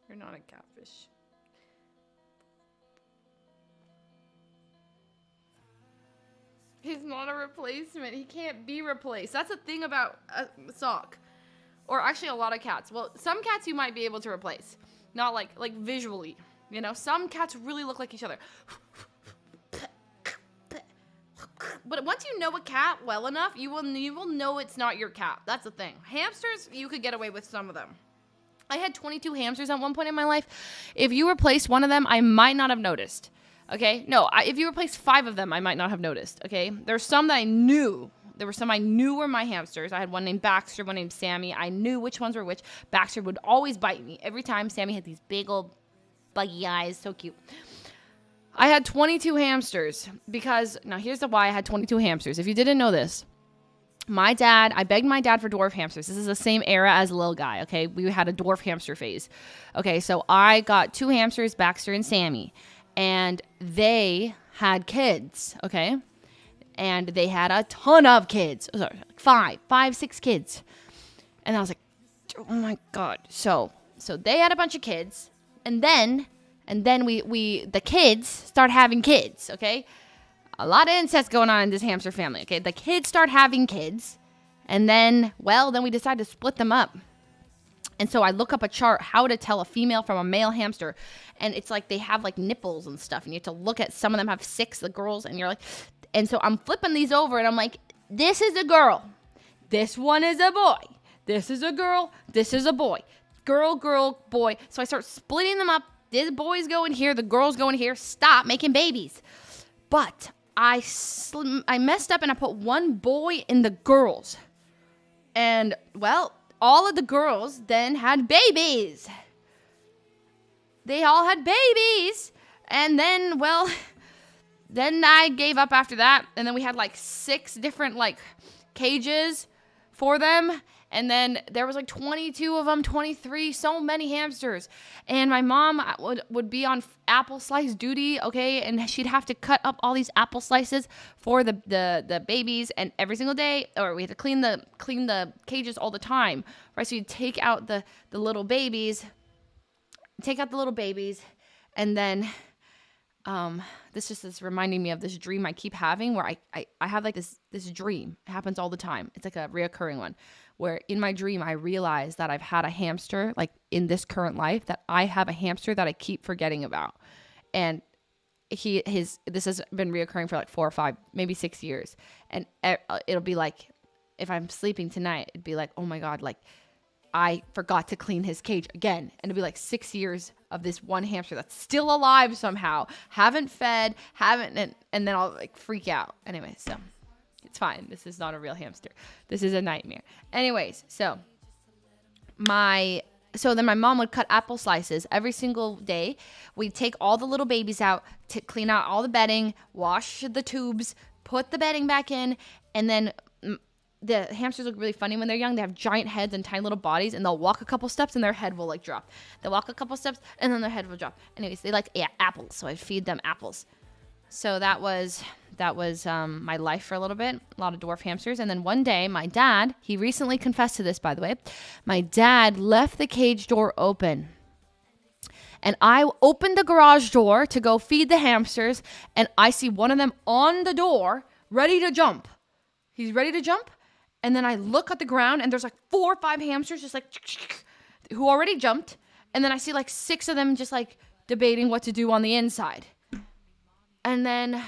You're not a catfish. He's not a replacement. He can't be replaced. That's the thing about a Sock. Or actually a lot of cats. Well, some cats you might be able to replace. Not like visually. You know, some cats really look like each other. But once you know a cat well enough, you will know it's not your cat. That's the thing. Hamsters, you could get away with some of them. I had 22 hamsters at one point in my life. If you replaced one of them, I might not have noticed. Okay? No, if you replaced 5 of them, I might not have noticed. Okay? There's some that I knew. There were some I knew were my hamsters. I had one named Baxter, one named Sammy. I knew which ones were which. Baxter would always bite me. Every time Sammy had these big old buggy eyes. So cute. I had 22 hamsters because, now here's why I had 22 hamsters. If you didn't know this, I begged my dad for dwarf hamsters. This is the same era as Lil Guy, okay? We had a dwarf hamster phase. Okay, so I got 2 hamsters, Baxter and Sammy, and they had kids, okay? And they had a ton of kids. Sorry, 6 kids. And I was like, oh my God. So they had a bunch of kids, and then the kids start having kids, okay? A lot of incest going on in this hamster family, okay? The kids start having kids, and then we decide to split them up. And so I look up a chart, how to tell a female from a male hamster, and it's like they have like nipples and stuff, and you have to look at, some of them have 6, the girls, and you're like, and so I'm flipping these over, and I'm like, this is a girl, this one is a boy, this is a girl, this is a boy, girl, boy. So I start splitting them up. This boys go in here, the girls go in here. Stop making babies. But I messed up and I put one boy in the girls. And, well, all of the girls then had babies. They all had babies. And then, well, then I gave up after that. And then we had like 6 different like cages for them. And then there was like 22 of them, 23, so many hamsters. And my mom would be on apple slice duty, okay? And she'd have to cut up all these apple slices for the babies. And every single day, or we had to clean the cages all the time, right? So you'd take out the little babies, and then this is reminding me of this dream I keep having, where I have like this dream. It happens all the time. It's like a reoccurring one, where in my dream I realize that I've had a hamster, like in this current life, that I have a hamster that I keep forgetting about. And this has been reoccurring for like 4 or 5, maybe 6 years. And it'll be like, if I'm sleeping tonight, it'd be like, oh my God, like I forgot to clean his cage again. And it'll be like 6 years of this one hamster that's still alive somehow, haven't fed, and then I'll like freak out. Anyway, so it's fine. This is not a real hamster. This is a nightmare. Anyways, so then my mom would cut apple slices every single day. We'd take all the little babies out to clean out all the bedding, wash the tubes, put the bedding back in, and then the hamsters look really funny when they're young. They have giant heads and tiny little bodies, and they'll walk a couple steps and their head will like drop. They'll walk a couple steps and then their head will drop. Anyways, they like apples, so I'd feed them apples. So that was my life for a little bit. A lot of dwarf hamsters. And then one day, my dad, he recently confessed to this, by the way. My dad left the cage door open. And I opened the garage door to go feed the hamsters, and I see one of them on the door, ready to jump. He's ready to jump. And then I look at the ground, and there's like 4 or 5 hamsters just like who already jumped. And then I see like 6 of them just like debating what to do on the inside. And then,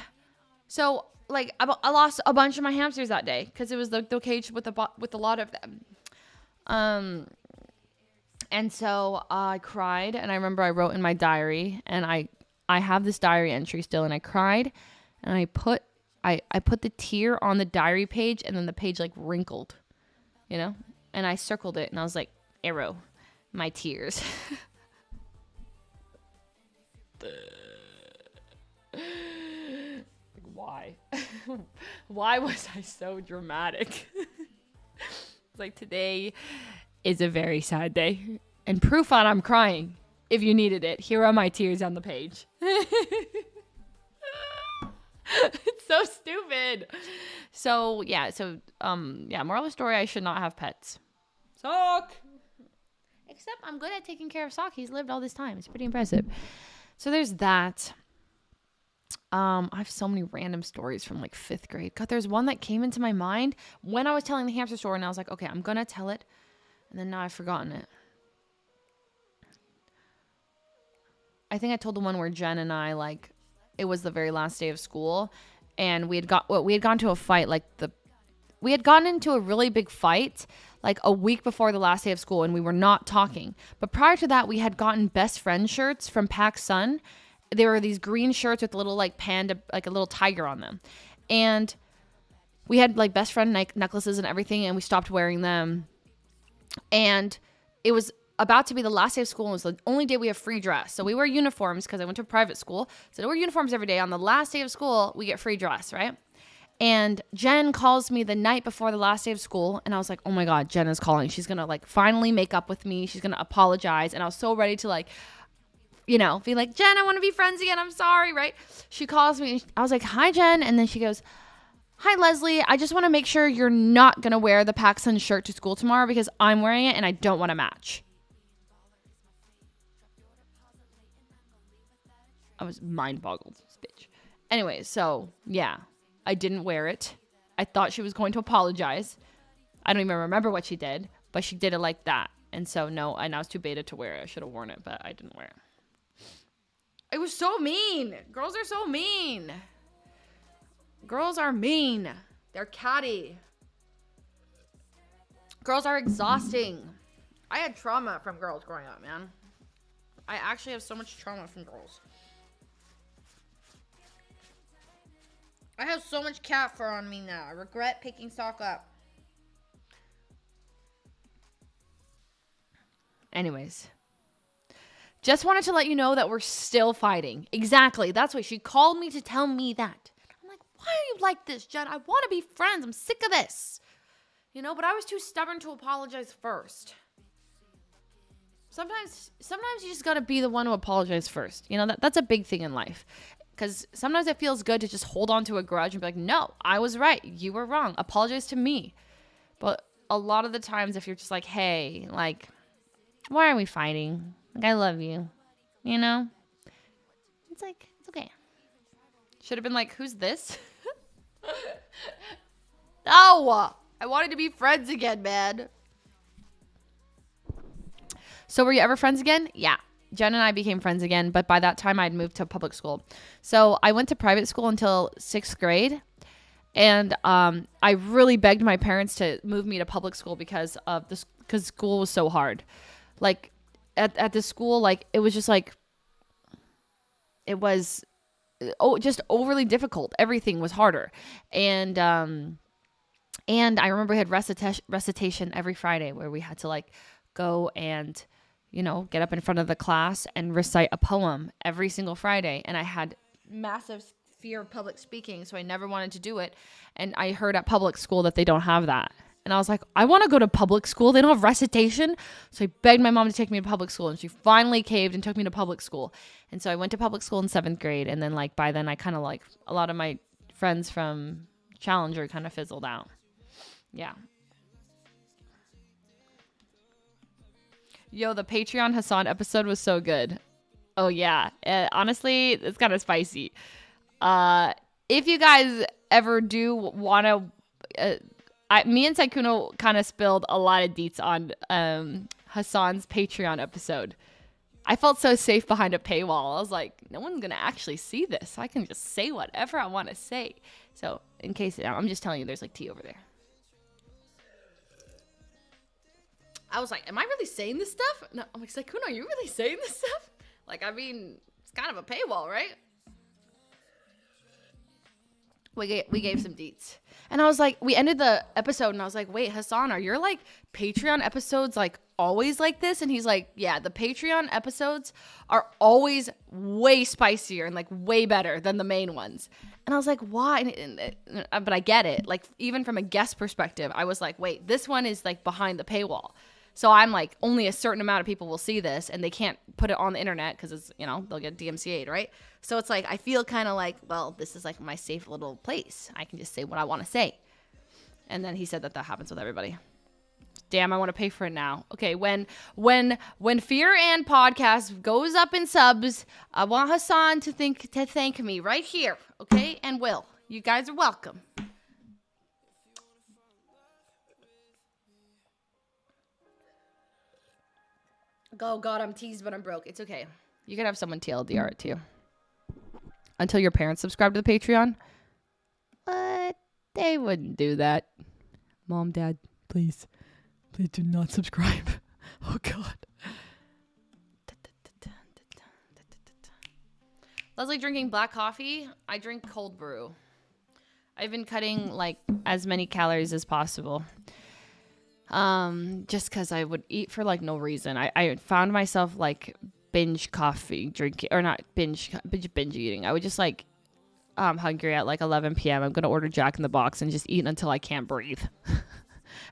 so like I lost a bunch of my hamsters that day because it was the cage with a lot of them. And so I cried, and I remember I wrote in my diary, and I have this diary entry still, and I cried, and I put the tear on the diary page, and then the page like wrinkled, you know, and I circled it, and I was like, arrow, my tears. Why? Why was I so dramatic? It's like, today is a very sad day, and proof that I'm crying, if you needed it, here are my tears on the page. It's so stupid. So moral of the story, I should not have pets. Sock. Except I'm good at taking care of Sock. He's lived all this time. It's pretty impressive. So there's that. I have so many random stories from like 5th grade. God, there's one that came into my mind when I was telling the hamster story, and I was like, okay, I'm gonna tell it, and then now I've forgotten it. I think I told the one where Jen and I, like, it was the very last day of school, and we had gone to a fight, we had gotten into a really big fight like a week before the last day of school, and we were not talking. But prior to that, we had gotten best friend shirts from PacSun. There were these green shirts with a little like panda, like a little tiger on them. And we had like best friend necklaces and everything, and we stopped wearing them. And it was about to be the last day of school, and it was the only day we have free dress. So we wear uniforms because I went to a private school. So I wear uniforms every day. On the last day of school, we get free dress, right? And Jen calls me the night before the last day of school. And I was like, oh my God, Jen is calling. She's going to like finally make up with me. She's going to apologize. And I was so ready to like, you know, be like, Jen, I want to be friends again. I'm sorry, right? She calls me. I was like, hi, Jen. And then she goes, hi, Leslie. I just want to make sure you're not going to wear the PacSun shirt to school tomorrow because I'm wearing it and I don't want to match. I was mind boggled, bitch. Anyway, so yeah. I didn't wear it. I thought she was going to apologize. I don't even remember what she did, but she did it like that. And so, no, and I was too beta to wear it. I should have worn it, but I didn't wear it. It was so mean. Girls are so mean. Girls are mean. They're catty. Girls are exhausting. I had trauma from girls growing up, man. I actually have so much trauma from girls. I have so much cat fur on me now. I regret picking Sock up. Anyways. Just wanted to let you know that we're still fighting. Exactly. That's why she called me to tell me that. I'm like, why are you like this, Jen? I want to be friends. I'm sick of this. You know, but I was too stubborn to apologize first. Sometimes you just got to be the one to apologize first. You know, that's a big thing in life. Because sometimes it feels good to just hold on to a grudge and be like, no, I was right. You were wrong. Apologize to me. But a lot of the times if you're just like, hey, like, why are we fighting? Like, I love you. You know? It's like, it's okay. Should have been like, who's this? No! I wanted to be friends again, man. So were you ever friends again? Yeah. Jen and I became friends again, but by that time I'd moved to public school. So I went to private school until 6th grade. And I really begged my parents to move me to public school because school was so hard. Like at the school, like it was just like, it was just overly difficult. Everything was harder. And I remember we had recitation every Friday where we had to like go and, you know, get up in front of the class and recite a poem every single Friday. And I had massive fear of public speaking, so I never wanted to do it. And I heard at public school that they don't have that. And I was like, I want to go to public school. They don't have recitation. So I begged my mom to take me to public school, and she finally caved and took me to public school. And so I went to public school in 7th grade. And then like by then I kind of like a lot of my friends from Challenger kind of fizzled out. Yeah. Yo, the Patreon Hassan episode was so good. Oh, yeah. Honestly, it's kind of spicy. If you guys ever do want to... me and Saikuno kind of spilled a lot of deets on Hassan's Patreon episode. I felt so safe behind a paywall. I was like, no one's going to actually see this. I can just say whatever I want to say. So, in case... I'm just telling you, there's like tea over there. I was like, am I really saying this stuff? No, I'm like, Saikuno, are you really saying this stuff? Like, I mean, it's kind of a paywall, right? We gave some deets. And I was like, we ended the episode and I was like, wait, Hassan, are your like Patreon episodes like always like this? And he's like, yeah, the Patreon episodes are always way spicier and like way better than the main ones. And I was like, why? But I get it. Like, even from a guest perspective, I was like, wait, this one is like behind the paywall. So I'm like, only a certain amount of people will see this and they can't put it on the internet because it's, you know, they'll get DMCA'd, right? So it's like, I feel kind of like, well, this is like my safe little place. I can just say what I want to say. And then he said that happens with everybody. Damn, I want to pay for it now. Okay, when Fear and Podcast goes up in subs, I want Hassan to thank me right here, okay? And Will, you guys are welcome. Oh God, I'm teased, but I'm broke. It's okay. You can have someone TLDR it to you. Until your parents subscribe to the Patreon. But they wouldn't do that. Mom, Dad, please. Please do not subscribe. Oh God. Leslie drinking black coffee. I drink cold brew. I've been cutting like as many calories as possible. Just because I would eat for like no reason. I found myself like binge coffee drinking, or not binge eating. I would just like hungry at like 11 p.m. I'm gonna order Jack in the Box and just eat until I can't breathe.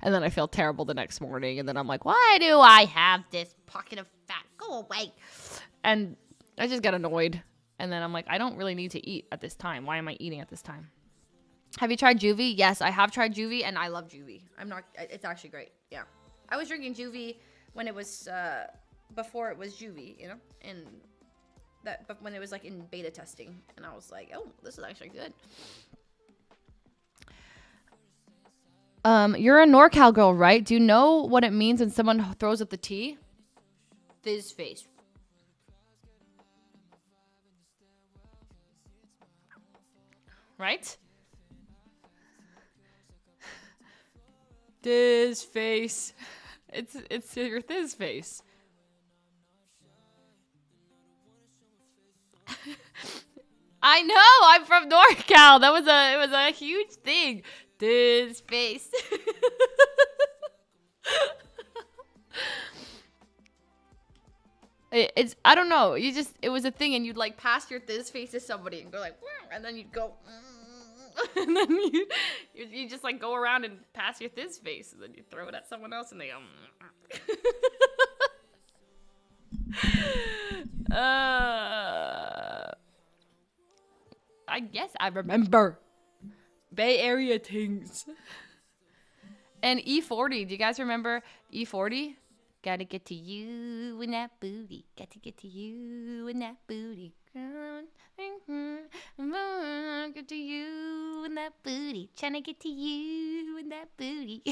And then I feel terrible the next morning, and then I'm like, why do I have this pocket of fat? Go away. And I just get annoyed. And then I'm like, I don't really need to eat at this time. Why am I eating at this time? Have you tried Juvie? Yes, I have tried Juvie, and I love Juvie. It's actually great. Yeah. I was drinking Juvie when it was, before it was Juvie, you know? But when it was like in beta testing. And I was like, oh, this is actually good. You're a NorCal girl, right? Do you know what it means when someone throws up the tea? Fizz face. Right? Fizz face. It's your Fizz face. I know. I'm from NorCal. It was a huge thing. Fizz face. It's I don't know. It was a thing, and you'd like pass your Fizz face to somebody and go like, and then you'd go, and then you just like go around and pass your Fizz face, and then you throw it at someone else, and they go. I guess I remember Bay Area things. And E40. Do you guys remember E40? Gotta get to you in that booty. Got to get to you in that booty. Get to you in that booty. Trying to get to you in that booty.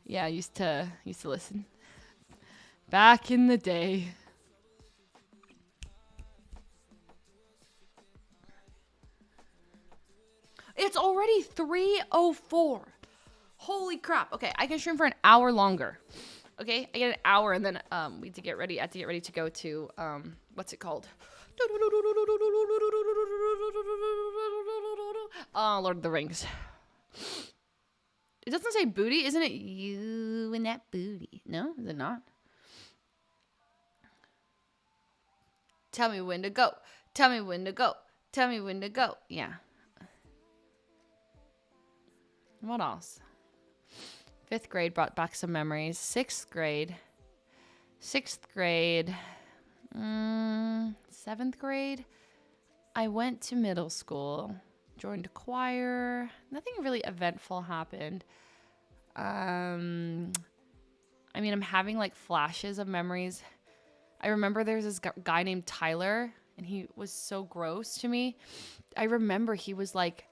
Yeah, I used to listen. Back in the day. It's already 3:04. Holy crap. Okay, I can stream for an hour longer. Okay, I get an hour, and then we have to get ready. I have to get ready to go to what's it called? Lord of the Rings. It doesn't say booty, isn't it? You and that booty. No, is it not? Tell me when to go. Tell me when to go. Tell me when to go. Yeah. What else? 5th grade brought back some memories. 6th grade. 7th grade. I went to middle school. Joined a choir. Nothing really eventful happened. I mean, I'm having like flashes of memories. I remember there's this guy named Tyler, and he was so gross to me. I remember he was like,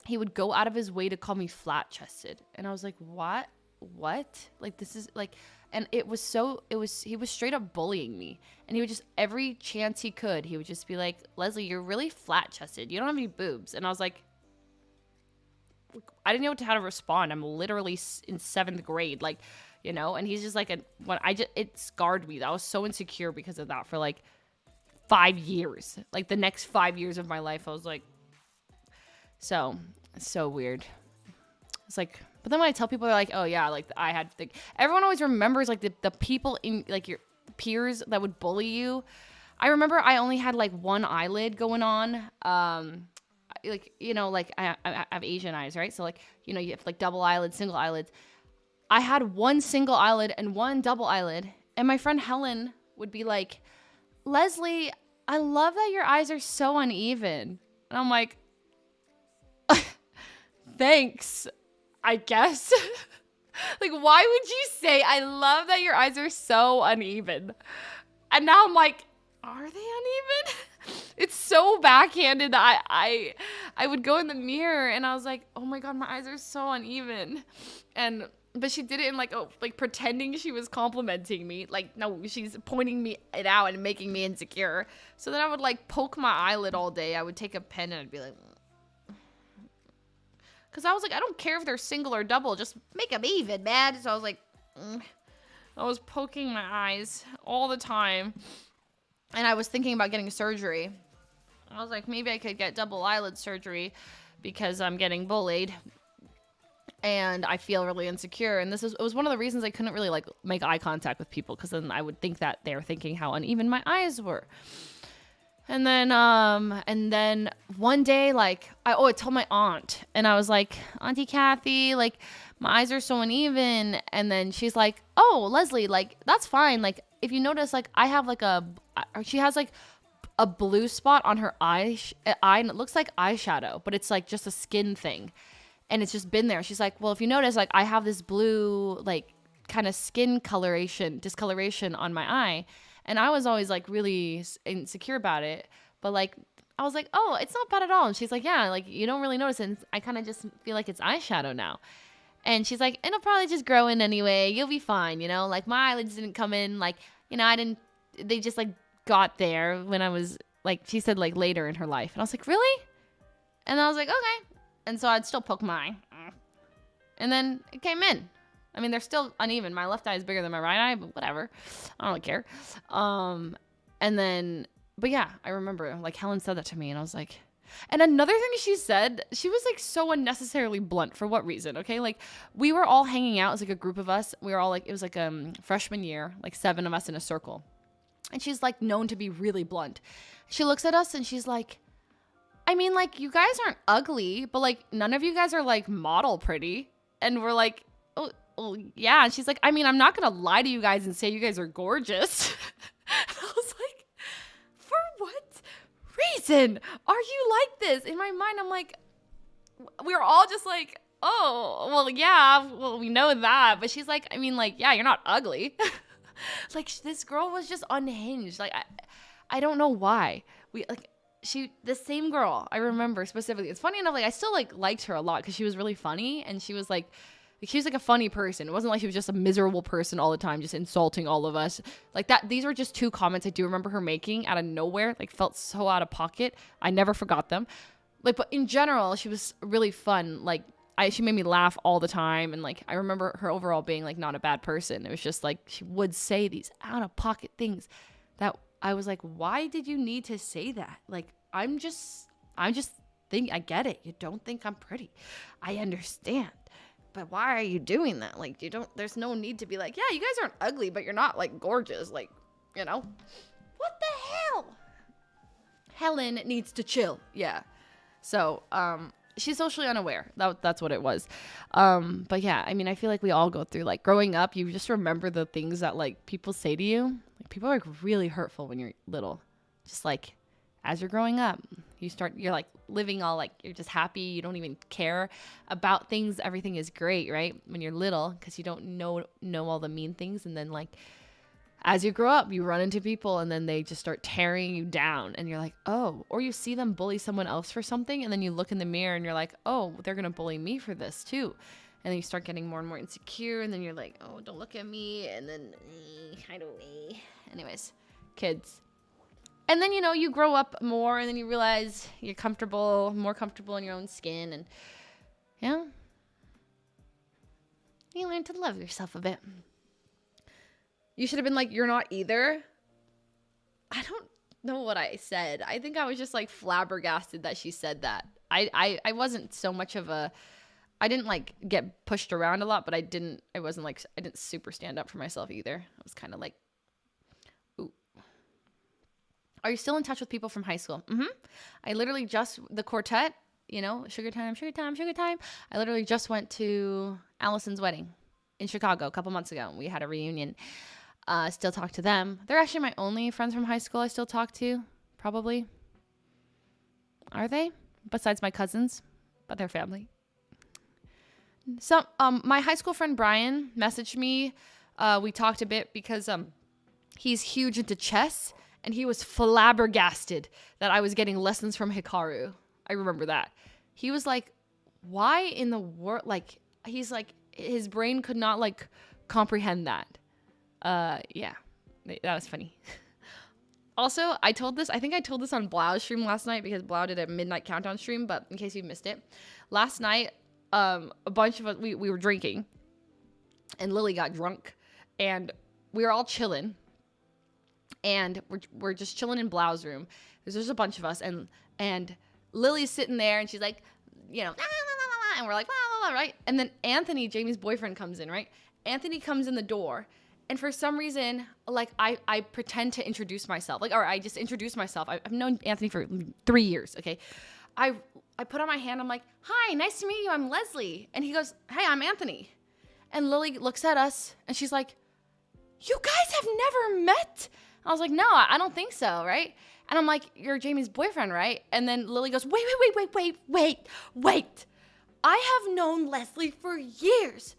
he would go out of his way to call me flat-chested. And I was like, what? Like, this is like, and he was straight up bullying me. And he would just, every chance he could, he would just be like, Leslie, you're really flat-chested. You don't have any boobs. And I was like, I didn't know how to respond. I'm literally in 7th grade, like, you know, and he's just like, it scarred me. I was so insecure because of that for like 5 years. Like the next 5 years of my life, I was like, so weird. It's like, but then when I tell people, they're like, oh yeah, like I had, like, everyone always remembers like the people in like your peers that would bully you. I remember I only had like one eyelid going on. Like, you know, like I have Asian eyes, right? So like, you know, you have like double eyelids, single eyelids. I had one single eyelid and one double eyelid. And my friend Helen would be like, Leslie, I love that your eyes are so uneven. And I'm like, thanks, I guess. Like, why would you say, I love that your eyes are so uneven? And now I'm like, are they uneven? It's so backhanded that I would go in the mirror and I was like, oh my God, my eyes are so uneven. But she did it in like, oh, like pretending she was complimenting me. Like, no, she's pointing me it out and making me insecure. So then I would like poke my eyelid all day. I would take a pen and I'd be like, because I was like, I don't care if they're single or double. Just make them even, man. So I was like, I was poking my eyes all the time. And I was thinking about getting surgery. I was like, maybe I could get double eyelid surgery because I'm getting bullied. and I feel really insecure. And it was one of the reasons I couldn't really like make eye contact with people, because then I would think that they were thinking how uneven my eyes were. And then one day, like, I told my aunt, and I was like, Auntie Kathy, like, my eyes are so uneven. And then she's like, oh, Leslie, like, that's fine. Like, if you notice, like, I have like she has like a blue spot on her eye, and it looks like eyeshadow, but it's like just a skin thing. And it's just been there. She's like, well, if you notice, like, I have this blue, like, kind of skin discoloration on my eye. And I was always like really insecure about it. But like, I was like, oh, it's not bad at all. And she's like, yeah, like, you don't really notice it. And I kind of just feel like it's eyeshadow now. And she's like, it'll probably just grow in anyway. You'll be fine. You know, like, my eyelids didn't come in. Like, you know, they just like got there when I was like, she said like later in her life. And I was like, really? And I was like, okay. And so I'd still poke my eye. And then it came in. I mean, they're still uneven. My left eye is bigger than my right eye, but whatever. I don't really care. And then, but yeah, I remember like Helen said that to me, and I was like, and another thing she said, she was like so unnecessarily blunt. For what reason? Okay. Like, we were all hanging out as like a group of us. We were all like, it was like freshman year, like 7 of us in a circle. And she's like known to be really blunt. She looks at us and she's like, I mean, like, you guys aren't ugly, but like none of you guys are like model pretty. And we're like, oh, yeah. And she's like, I mean, I'm not going to lie to you guys and say you guys are gorgeous. And I was like, for what reason are you like this? In my mind, I'm like, we were all just like, oh, well, yeah, well, we know that. But she's like, I mean, like, yeah, you're not ugly. Like, this girl was just unhinged. Like, I don't know why. The same girl, I remember specifically. It's funny enough, like, I still like liked her a lot because she was really funny, and she was like a funny person. It wasn't like she was just a miserable person all the time, just insulting all of us. Like that, these were just 2 comments I do remember her making out of nowhere, like felt so out of pocket. I never forgot them. Like, but in general, she was really fun. Like, she made me laugh all the time. And like, I remember her overall being like not a bad person. It was just like, she would say these out of pocket things that I was like, why did you need to say that? Like, I'm just think I get it. You don't think I'm pretty. I understand. But why are you doing that? Like, there's no need to be like, yeah, you guys aren't ugly, but you're not like gorgeous. Like, you know, what the hell? Helen needs to chill. Yeah. So, she's socially unaware. That's what it was. But yeah, I mean, I feel like we all go through, like, growing up, you just remember the things that like people say to you. Like, people are really hurtful when you're little. Just like, as you're growing up, you're like living all like, you're just happy. You don't even care about things. Everything is great, right? When you're little, because you don't know all the mean things. And then like, as you grow up, you run into people and then they just start tearing you down, and you're like, oh, or you see them bully someone else for something. And then you look in the mirror and you're like, oh, they're going to bully me for this too. And then you start getting more and more insecure. And then you're like, oh, don't look at me. And then hide away. Anyways, kids. And then, you know, you grow up more, and then you realize you're more comfortable in your own skin. And, yeah, you learn to love yourself a bit. You should have been like, you're not either. I don't know what I said. I think I was just like flabbergasted that she said that. I wasn't so much of I didn't like get pushed around a lot, but I didn't super stand up for myself either. I was kind of like, ooh. Are you still in touch with people from high school? Mm-hmm. I literally the quartet, you know, sugar time. I literally just went to Allison's wedding in Chicago a couple months ago. We had a reunion. Still talk to them. They're actually my only friends from high school I still talk to, probably. Are they? Besides my cousins, but they're family. So, my high school friend Brian messaged me. We talked a bit because he's huge into chess, and he was flabbergasted that I was getting lessons from Hikaru. I remember that. He was like, why in the world? Like, he's like, his brain could not like comprehend that. Yeah, that was funny. Also, I think I told this on Blau's stream last night, because Blau did a midnight countdown stream, but in case you missed it, last night, a bunch of us, we were drinking, and Lily got drunk, and we were all chilling, and we're just chilling in Blau's room. There's just a bunch of us, and Lily's sitting there, and she's like, you know, And we're like, blah, blah, blah, right? And then Anthony, Jamie's boyfriend, comes in, right? Anthony comes in the door. And for some reason, like, I pretend to introduce myself. Like, or I just introduce myself. I've known Anthony for 3 years, okay? I put on my hand. I'm like, hi, nice to meet you. I'm Leslie. And he goes, hey, I'm Anthony. And Lily looks at us, and she's like, you guys have never met? I was like, no, I don't think so, right? And I'm like, you're Jamie's boyfriend, right? And then Lily goes, wait. I have known Leslie for years,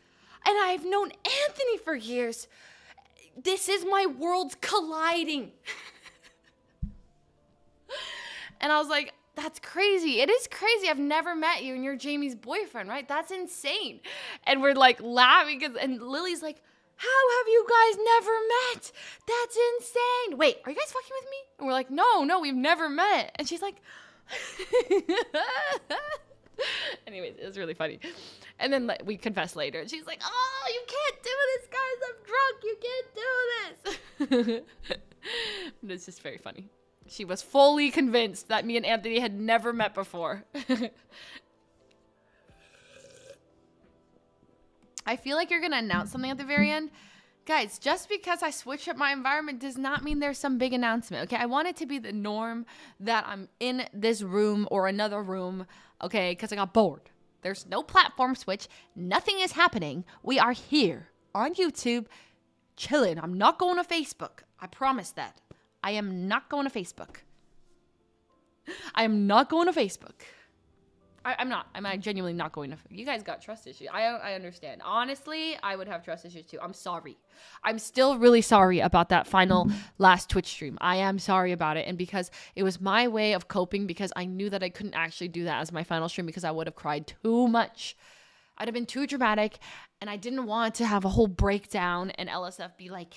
and I've known Anthony for years. This is my worlds colliding. And I was like, that's crazy. It is crazy. I've never met you, and you're Jamie's boyfriend, right? That's insane. And we're like laughing, and Lily's like, how have you guys never met? That's insane. Wait, are you guys fucking with me? And we're like, no, we've never met. And she's like, anyways, it was really funny. And then we confess later. And she's like, oh, you can't do this, guys. I'm drunk. You can't do this. But it's just very funny. She was fully convinced that me and Anthony had never met before. I feel like you're going to announce something at the very end. Guys, just because I switch up my environment does not mean there's some big announcement, okay? I want it to be the norm that I'm in this room or another room, okay? Because I got bored. There's no platform switch. Nothing is happening. We are here on YouTube chilling. I'm not going to Facebook. I promise that. I am not going to Facebook. I am not going to Facebook. I'm not. I'm genuinely not going to. You guys got trust issues. I understand. Honestly, I would have trust issues too. I'm sorry. I'm still really sorry about that final last Twitch stream. I am sorry about it. And because it was my way of coping, because I knew that I couldn't actually do that as my final stream because I would have cried too much. I'd have been too dramatic, and I didn't want to have a whole breakdown and LSF be like,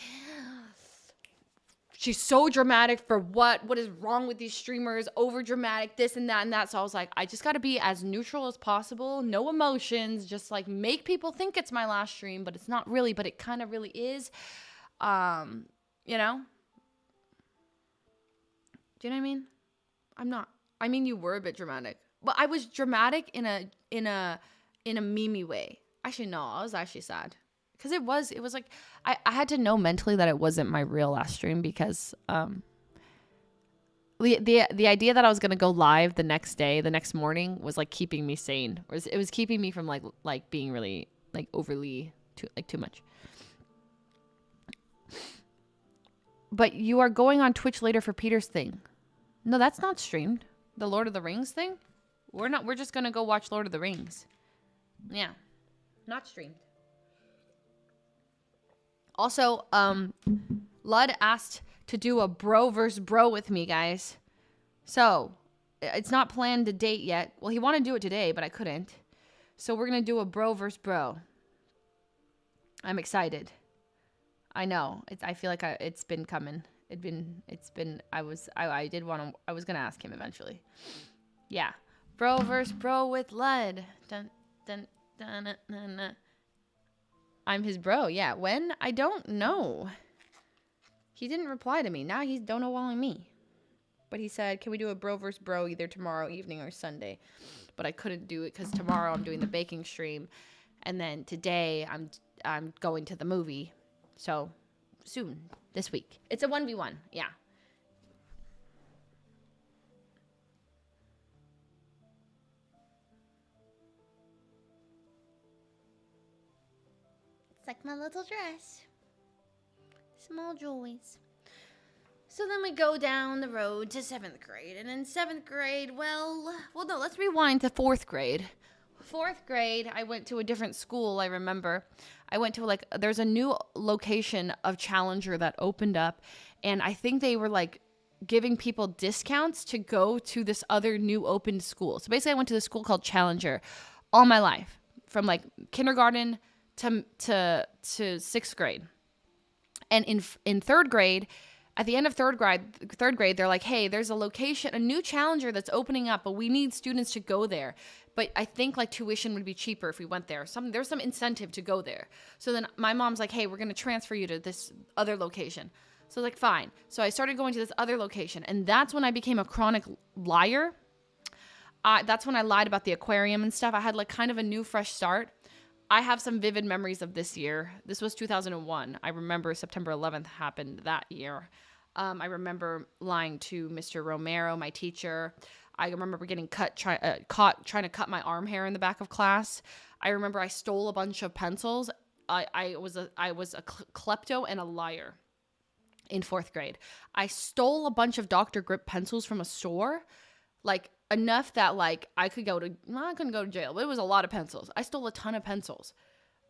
she's so dramatic for what? What is wrong with these streamers? Over dramatic, this and that and that. So I was like, I just got to be as neutral as possible. No emotions. Just like make people think it's my last stream, but it's not really, but it kind of really is. You know? Do you know what I mean? I'm not. I mean, you were a bit dramatic, but I was dramatic in a meme way. Actually, no, I was actually sad. Because it was like, I had to know mentally that it wasn't my real last stream because the idea that I was going to go live the next day, the next morning, was like keeping me sane. It was keeping me from like being really like overly too much. But you are going on Twitch later for Peter's thing. No, that's not streamed. The Lord of the Rings thing? We're just going to go watch Lord of the Rings. Yeah. Not streamed. Also, Lud asked to do a bro versus bro with me, guys. So, it's not planned to date yet. Well, he wanted to do it today, but I couldn't. So, we're going to do a bro versus bro. I'm excited. I know. I feel like it's been coming. I was going to ask him eventually. Yeah. Bro versus bro with Lud. Dun, dun, dun, dun, dun, dun. I'm his bro. Yeah. When? I don't know. He didn't reply to me. Now he's don't know calling me. But he said, can we do a bro versus bro either tomorrow evening or Sunday? But I couldn't do it because tomorrow I'm doing the baking stream. And then today I'm going to the movie. So soon, this week. It's a 1v1. Yeah. It's like my little dress. Small joys. So then we go down the road to 7th grade. And in 7th grade, well, no, let's rewind to 4th grade. 4th grade, I went to a different school, I remember. I went to there's a new location of Challenger that opened up. And I think they were giving people discounts to go to this other new opened school. So basically I went to this school called Challenger all my life. From kindergarten to 6th grade. And in 3rd grade, at the end of third grade, they're like, hey, there's a new Challenger that's opening up, but we need students to go there. But I think tuition would be cheaper if we went there. There's some incentive to go there. So then my mom's like, hey, we're going to transfer you to this other location. So I was like, fine. So I started going to this other location. And that's when I became a chronic liar. that's when I lied about the aquarium and stuff. I had like kind of a new fresh start. I have some vivid memories of this year. This was 2001. I remember September 11th happened that year. I remember lying to Mr. Romero, my teacher. I remember getting caught trying to cut my arm hair in the back of class. I remember I stole a bunch of pencils. I was a klepto and a liar in 4th grade. I stole a bunch of Dr. Grip pencils from a store, like enough that like I couldn't go to jail, but it was a lot of pencils. I stole a ton of pencils.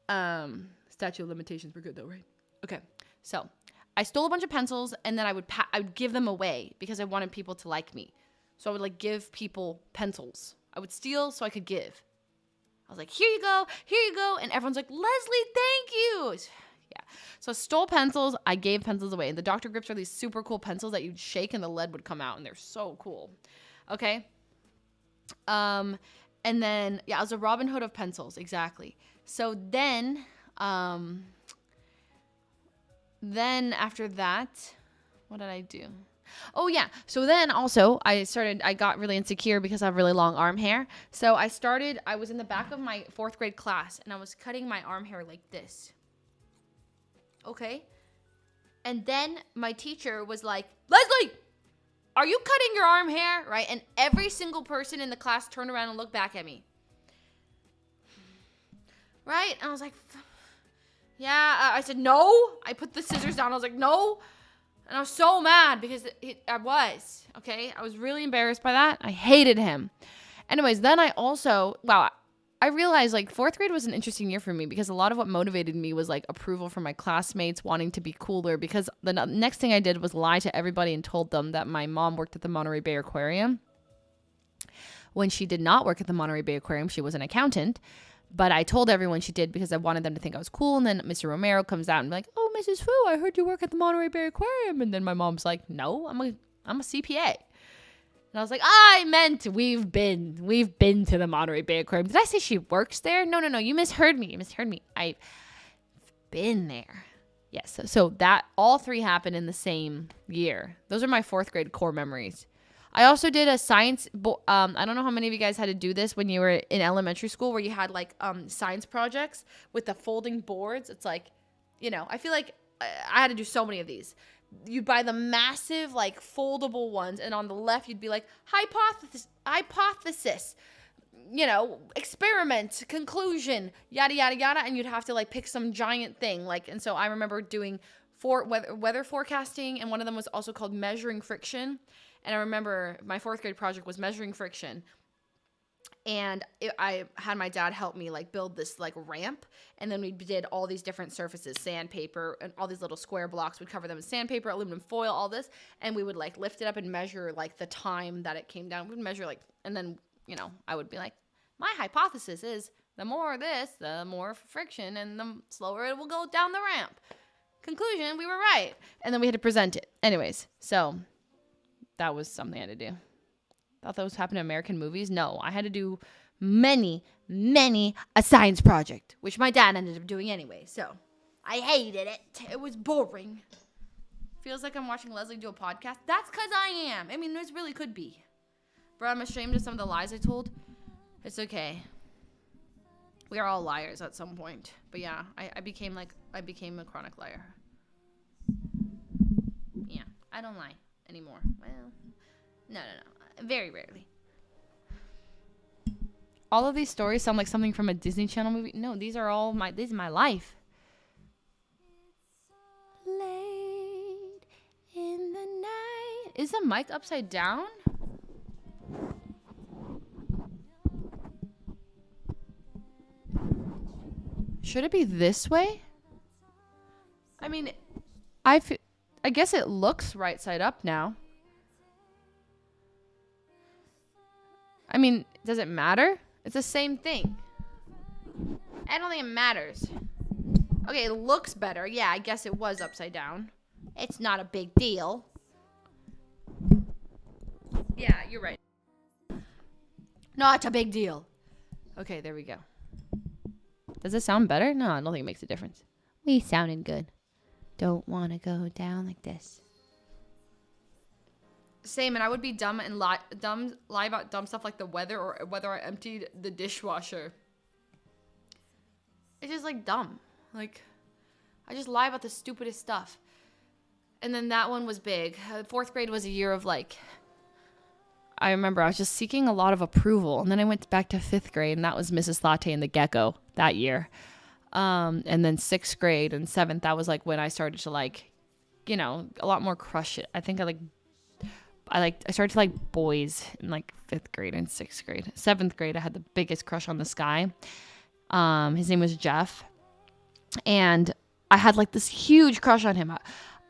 Statute of limitations were good though, right? Okay, so I stole a bunch of pencils and then I would give them away because I wanted people to like me. So I would like give people pencils. I would steal so I could give. I was like, here you go. And everyone's like, Leslie, thank you. Yeah. So I stole pencils. I gave pencils away. And the Dr. Grips are these super cool pencils that you'd shake and the lead would come out. And they're so cool. Okay. And then, yeah, I was a Robin Hood of pencils. Exactly. So then after that, what did I do? Oh yeah. So then also I got really insecure because I have really long arm hair. So I was in the back of my 4th grade class and I was cutting my arm hair like this. Okay. And then my teacher was like, Leslie, are you cutting your arm hair? Right. And every single person in the class turned around and looked back at me. Right. And I was like, yeah. I said, no. I put the scissors down. I was like, no. And I was so mad because I was really embarrassed by that. I hated him. Anyways, then I realized like 4th grade was an interesting year for me because a lot of what motivated me was like approval from my classmates, wanting to be cooler, because the next thing I did was lie to everybody and told them that my mom worked at the Monterey Bay Aquarium. When she did not work at the Monterey Bay Aquarium, she was an accountant. But I told everyone she did because I wanted them to think I was cool. And then Mr. Romero comes out and be like, oh, Mrs. Fu, I heard you work at the Monterey Bay Aquarium. And then my mom's like, no, I'm a CPA. And I was like, I meant we've been to the Monterey Bay Aquarium. Did I say she works there? No. You misheard me. I've been there. Yes. So that all 3 happened in the same year. Those are my 4th grade core memories. I also did a science, I don't know how many of you guys had to do this when you were in elementary school, where you had like science projects with the folding boards. It's like, I feel like I had to do so many of these. You'd buy the massive like foldable ones, and on the left you'd be like hypothesis, experiment, conclusion, yada yada yada, and you'd have to like pick some giant thing like. And so I remember doing weather forecasting, and one of them was also called measuring friction. And I remember my 4th grade project was measuring friction. And I had my dad help me like build this like ramp. And then we did all these different surfaces, sandpaper, and all these little square blocks. We'd cover them with sandpaper, aluminum foil, all this. And we would like lift it up and measure like the time that it came down. We'd measure like, and then, I would be like, my hypothesis is the more this, the more friction, and the slower it will go down the ramp. Conclusion, we were right. And then we had to present it. Anyways, so that was something I had to do. Thought that was happening in American movies. No, I had to do many a science project, which my dad ended up doing anyway. So I hated it. It was boring. Feels like I'm watching Leslie do a podcast. That's because I am. I mean, this really could be. Bro, I'm ashamed of some of the lies I told. It's okay. We are all liars at some point. But yeah, I became a chronic liar. Yeah, I don't lie anymore. Well, no. Very rarely. All of these stories sound like something from a Disney Channel movie. No, these are my life. Late in the night. Is the mic upside down? Should it be this way? I mean, I guess it looks right side up now. I mean, does it matter? It's the same thing. I don't think it matters. Okay, it looks better. Yeah, I guess it was upside down. It's not a big deal. Yeah, you're right. Not a big deal. Okay, there we go. Does it sound better? No, I don't think it makes a difference. We sounded good. Don't want to go down like this. Same, and I would be dumb and lie about dumb stuff like the weather or whether I emptied the dishwasher. It's just like dumb. Like, I just lie about the stupidest stuff. And then that one was big. Fourth grade was a year of like, I remember I was just seeking a lot of approval. And then I went back to fifth grade, and that was Mrs. Latte and the Gecko that year. And then sixth grade and seventh, that was like when I started to like, you know, a lot more crush it. I think I started to like boys in like fifth grade and sixth grade. Seventh grade, I had the biggest crush on this guy. His name was Jeff. And I had like this huge crush on him.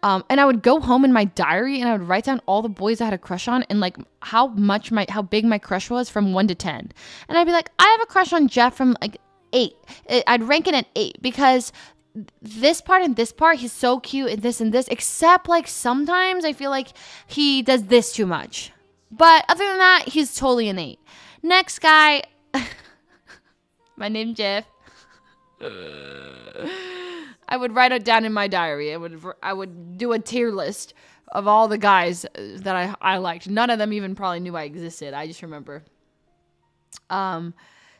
And I would go home in my diary and I would write down all the boys I had a crush on and like how big my crush was from 1 to 10. And I'd be like, I have a crush on Jeff from like 8. I'd rank it at 8 because this part and this part, he's so cute and this, except like sometimes I feel like he does this too much. But other than that, he's totally an 8. Next guy, my name's Jeff. I would write it down in my diary. I would do a tier list of all the guys that I liked. None of them even probably knew I existed. I just remember.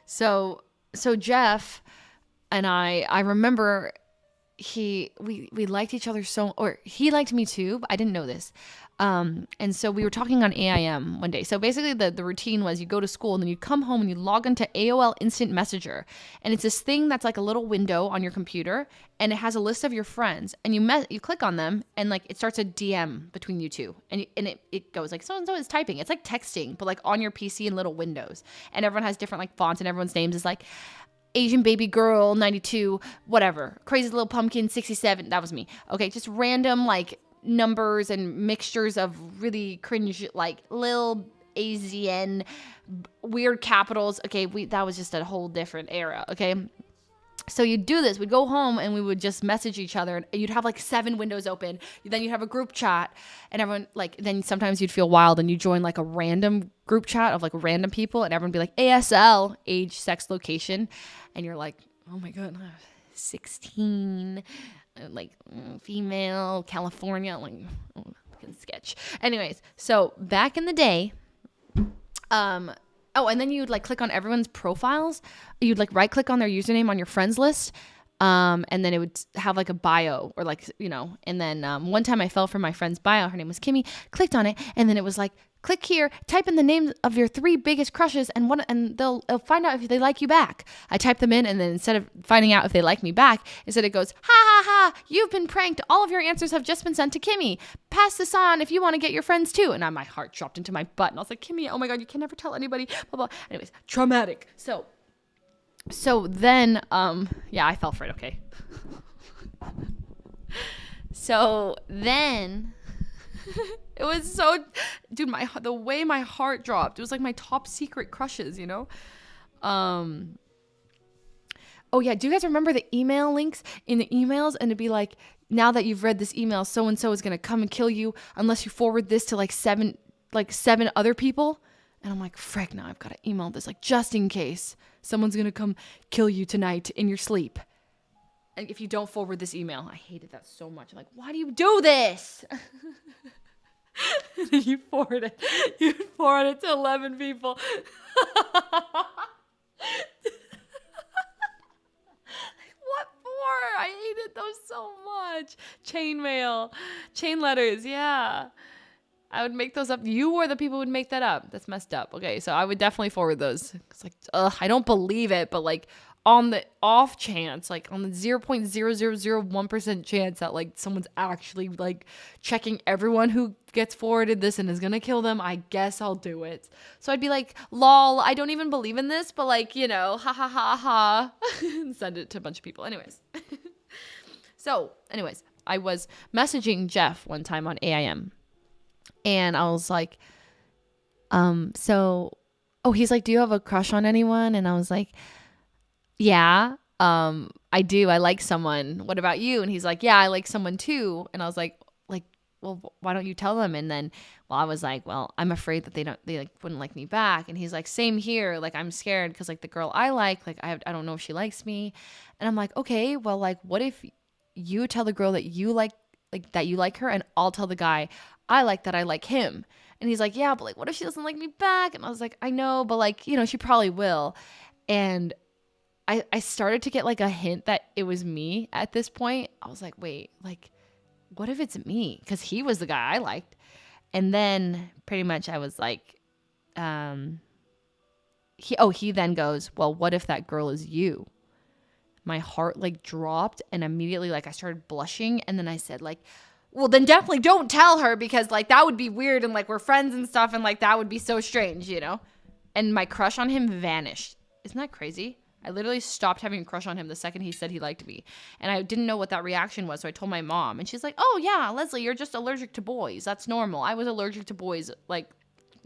So Jeff and I remember we liked each other or he liked me too, but I didn't know this. And so we were talking on AIM one day. So basically the routine was you go to school and then you come home and you log into AOL Instant Messenger. And it's this thing that's like a little window on your computer and it has a list of your friends and you click on them and like it starts a DM between you two. And it goes like so-and-so is typing. It's like texting, but like on your PC in little windows. And everyone has different like fonts and everyone's names is like Asian baby girl 92, whatever. Crazy little pumpkin 67. That was me. Okay, just random like numbers and mixtures of really cringe like lil AZN weird capitals. Okay, that was just a whole different era. Okay, so you'd do this. We'd go home and we would just message each other and you'd have like 7 windows open. Then you'd have a group chat and everyone like, then sometimes you'd feel wild and you join like a random group chat of like random people and everyone would be like ASL, age, sex, location. And you're like, oh my God, 16, like female, California, like fucking sketch. Anyways, so back in the day, and then you'd like click on everyone's profiles. You'd like right click on their username on your friends list. And then it would have like a bio or like, you know, and then one time I fell for my friend's bio. Her name was Kimmy, clicked on it. And then it was like, click here, type in the names of your 3 biggest crushes and they'll find out if they like you back. I type them in and then instead of finding out if they like me back, instead it goes, ha ha ha, you've been pranked. All of your answers have just been sent to Kimmy. Pass this on if you want to get your friends too. And my heart dropped into my butt and I was like, Kimmy, oh my God, you can never tell anybody, blah, blah. Anyways, traumatic. So then, yeah, I fell for it. Okay. So then it was so, dude, the way my heart dropped, it was like my top secret crushes, you know? Oh yeah. Do you guys remember the email links in the emails? And it'd be like, now that you've read this email, so-and-so is going to come and kill you unless you forward this to like seven other people. And I'm like, frick, now I've got to email this, like, just in case someone's going to come kill you tonight in your sleep. And if you don't forward this email, I hated that so much. I'm like, why do you do this? And then you forward it to 11 people. What for? I hated those so much. Chain mail, chain letters, yeah. I would make those up. You were the people who would make that up. That's messed up. Okay, so I would definitely forward those. It's like, I don't believe it, but like on the off chance, like on the 0.0001% chance that like someone's actually like checking everyone who gets forwarded this and is gonna kill them, I guess I'll do it. So I'd be like, lol, I don't even believe in this, but like, you know, ha ha ha ha, and send it to a bunch of people. Anyways. So anyways, I was messaging Jeff one time on AIM. And I was like, he's like, do you have a crush on anyone? And I was like, yeah, I do. I like someone. What about you? And he's like, yeah, I like someone too. And I was like, well, why don't you tell them? And then, I was like, well, I'm afraid that they like wouldn't like me back. And he's like, same here. Like, I'm scared because like the girl I like I don't know if she likes me. And I'm like, okay, well, like, what if you tell the girl that you like like that you like her, and I'll tell the guy I like that I like him. And he's like, yeah, but like, what if she doesn't like me back? And I was like, I know, but like, you know, she probably will. And I started to get like a hint that it was me at this point. I was like, wait, like, what if it's me? Because he was the guy I liked. And then pretty much I was like, he then goes, well, what if that girl is you? My heart like dropped, and immediately like I started blushing. And then I said like, well, then definitely don't tell her, because like that would be weird, and like we're friends and stuff, and like that would be so strange, you know? And my crush on him vanished. Isn't that crazy? I literally stopped having a crush on him the second he said he liked me. And I didn't know what that reaction was, so I told my mom. And she's like, oh, yeah, Leslie, you're just allergic to boys. That's normal. I was allergic to boys, like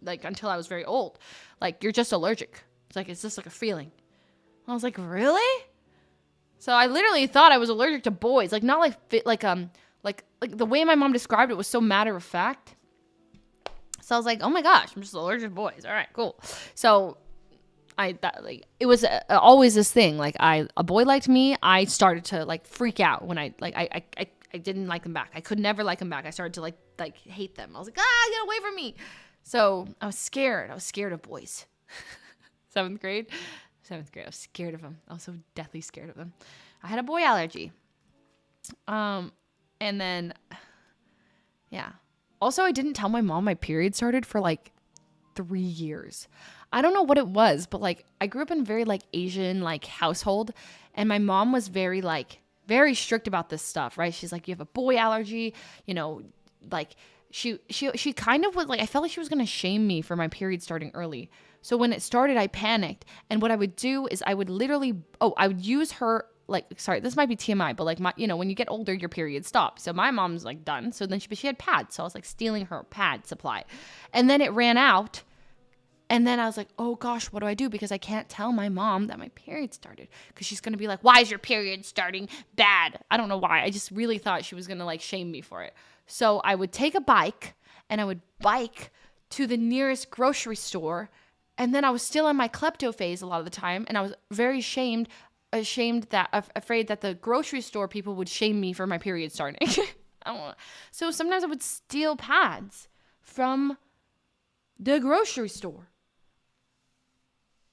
until I was very old. Like, you're just allergic. It's just like a feeling. I was like, really? So I literally thought I was allergic to boys. Like, not like the way my mom described it was so matter of fact. So I was like, oh my gosh, I'm just allergic to boys. All right, cool. So it was always this thing. Like a boy liked me, I started to like freak out when I didn't like them back. I could never like them back. I started to like hate them. I was like, get away from me. So I was scared. I was scared of boys. Seventh grade, I was scared of them. I was so deathly scared of them. I had a boy allergy. And then, yeah. Also, I didn't tell my mom my period started for like 3 years. I don't know what it was, but like I grew up in a very like Asian like household, and my mom was very very strict about this stuff, right? She's like, you have a boy allergy, you know, like she kind of was like, I felt like she was going to shame me for my period starting early. So when it started, I panicked. And what I would do is I would use her, like, sorry, this might be TMI, but like when you get older, your period stops. So my mom's like done. So then she had pads. So I was like stealing her pad supply, and then it ran out. And then I was like, oh gosh, what do I do? Because I can't tell my mom that my period started, because she's going to be like, why is your period starting bad? I don't know why. I just really thought she was going to like shame me for it. So I would take a bike, and I would bike to the nearest grocery store. And then I was still in my klepto phase a lot of the time. And I was very afraid that the grocery store people would shame me for my period starting. I don't know. So sometimes I would steal pads from the grocery store.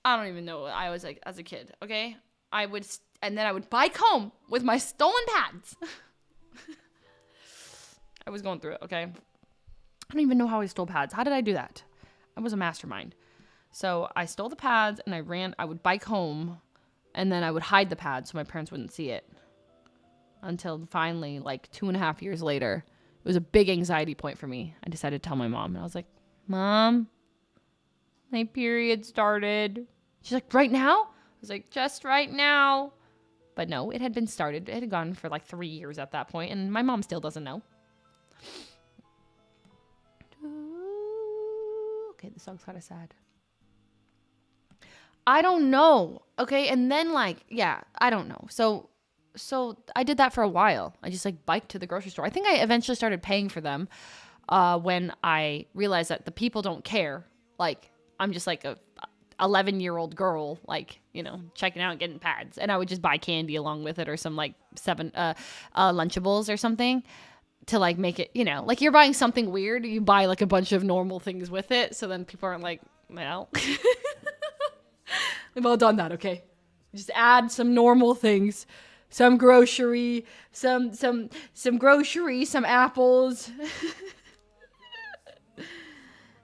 I don't even know what I was like as a kid, okay? And then I would bike home with my stolen pads. I was going through it, okay? I don't even know how I stole pads. How did I do that? I was a mastermind. So I stole the pads, and I would bike home, and then I would hide the pads so my parents wouldn't see it. Until finally, like 2.5 years later, it was a big anxiety point for me. I decided to tell my mom, and I was like, Mom, my period started. She's like, right now? I was like, just right now. But no, it had been started. It had gone for like 3 years at that point, and my mom still doesn't know. Okay, the song's kind of sad. I don't know. Okay, and then like, yeah, I don't know. So I did that for a while. I just like biked to the grocery store. I think I eventually started paying for them when I realized that the people don't care. Like, I'm just like a 11-year-old girl, like, you know, checking out and getting pads. And I would just buy candy along with it, or some like 7 Lunchables or something to like make it, you know, like you're buying something weird. You buy like a bunch of normal things with it. So then people aren't like, well, we've all done that, okay? Just add some normal things. Some grocery, some grocery, some apples.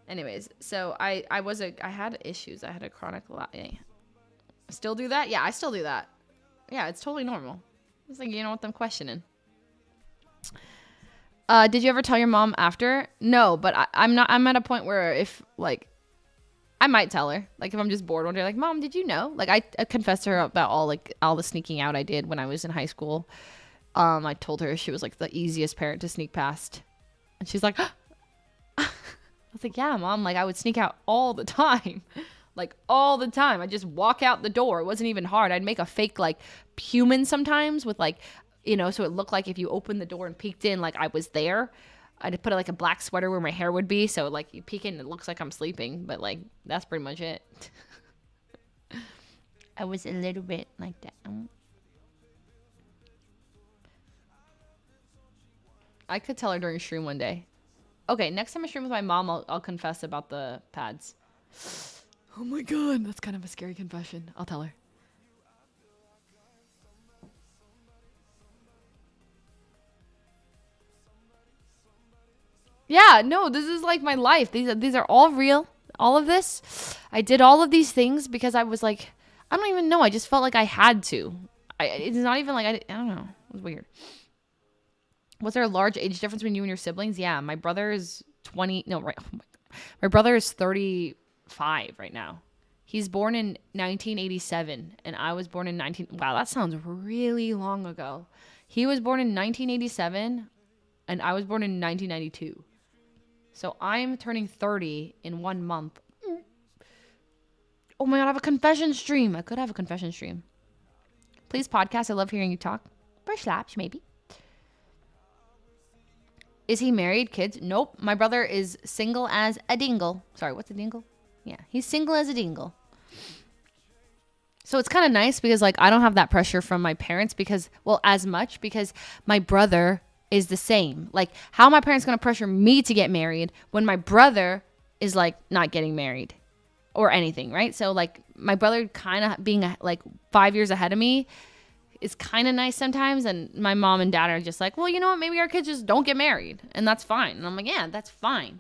Anyways, so I had issues. I had a chronic Still do that? Yeah, I still do that. Yeah, it's totally normal. It's like, you know what, I'm questioning. Did you ever tell your mom after? No, but I'm at a point where if like I might tell her, like if I'm just bored one day, like, Mom, did you know? Like I confessed to her about all the sneaking out I did when I was in high school. I told her she was like the easiest parent to sneak past, and she's like, I was like, yeah, Mom, like I would sneak out all the time, like all the time. I'd just walk out the door. It wasn't even hard. I'd make a fake like human sometimes with like, you know, so it looked like if you opened the door and peeked in, like I was there. I'd put like a black sweater where my hair would be, so like you peek in and it looks like I'm sleeping, but like that's pretty much it. I was a little bit like that. I could tell her during stream one day. Okay, next time I stream with my mom, I'll confess about the pads. Oh my god, that's kind of a scary confession. I'll tell her. Yeah, no, this is like my life. These are all real. All of this. I did all of these things because I was like, I don't even know. I just felt like I had to. It's not even like I don't know. It was weird. Was there a large age difference between you and your siblings? Yeah, my brother is 20. No, right. Oh my God. My brother is 35 right now. He's born in 1987 and I was born in 19. Wow, that sounds really long ago. He was born in 1987 and I was born in 1992. So I'm turning 30 in 1 month. Oh my God, I have a confession stream. I could have a confession stream. Please podcast. I love hearing you talk. Brush slaps, maybe. Is he married? Kids? Nope. My brother is single as a dingle. Sorry, what's a dingle? Yeah, he's single as a dingle. So it's kind of nice because like I don't have that pressure from my parents because, well, as much because my brother is the same. Like, how are my parents going to pressure me to get married when my brother is like not getting married or anything, right? So like my brother kind of being like 5 years ahead of me is kind of nice sometimes. And my mom and dad are just like, well, you know what? Maybe our kids just don't get married and that's fine. And I'm like, yeah, that's fine.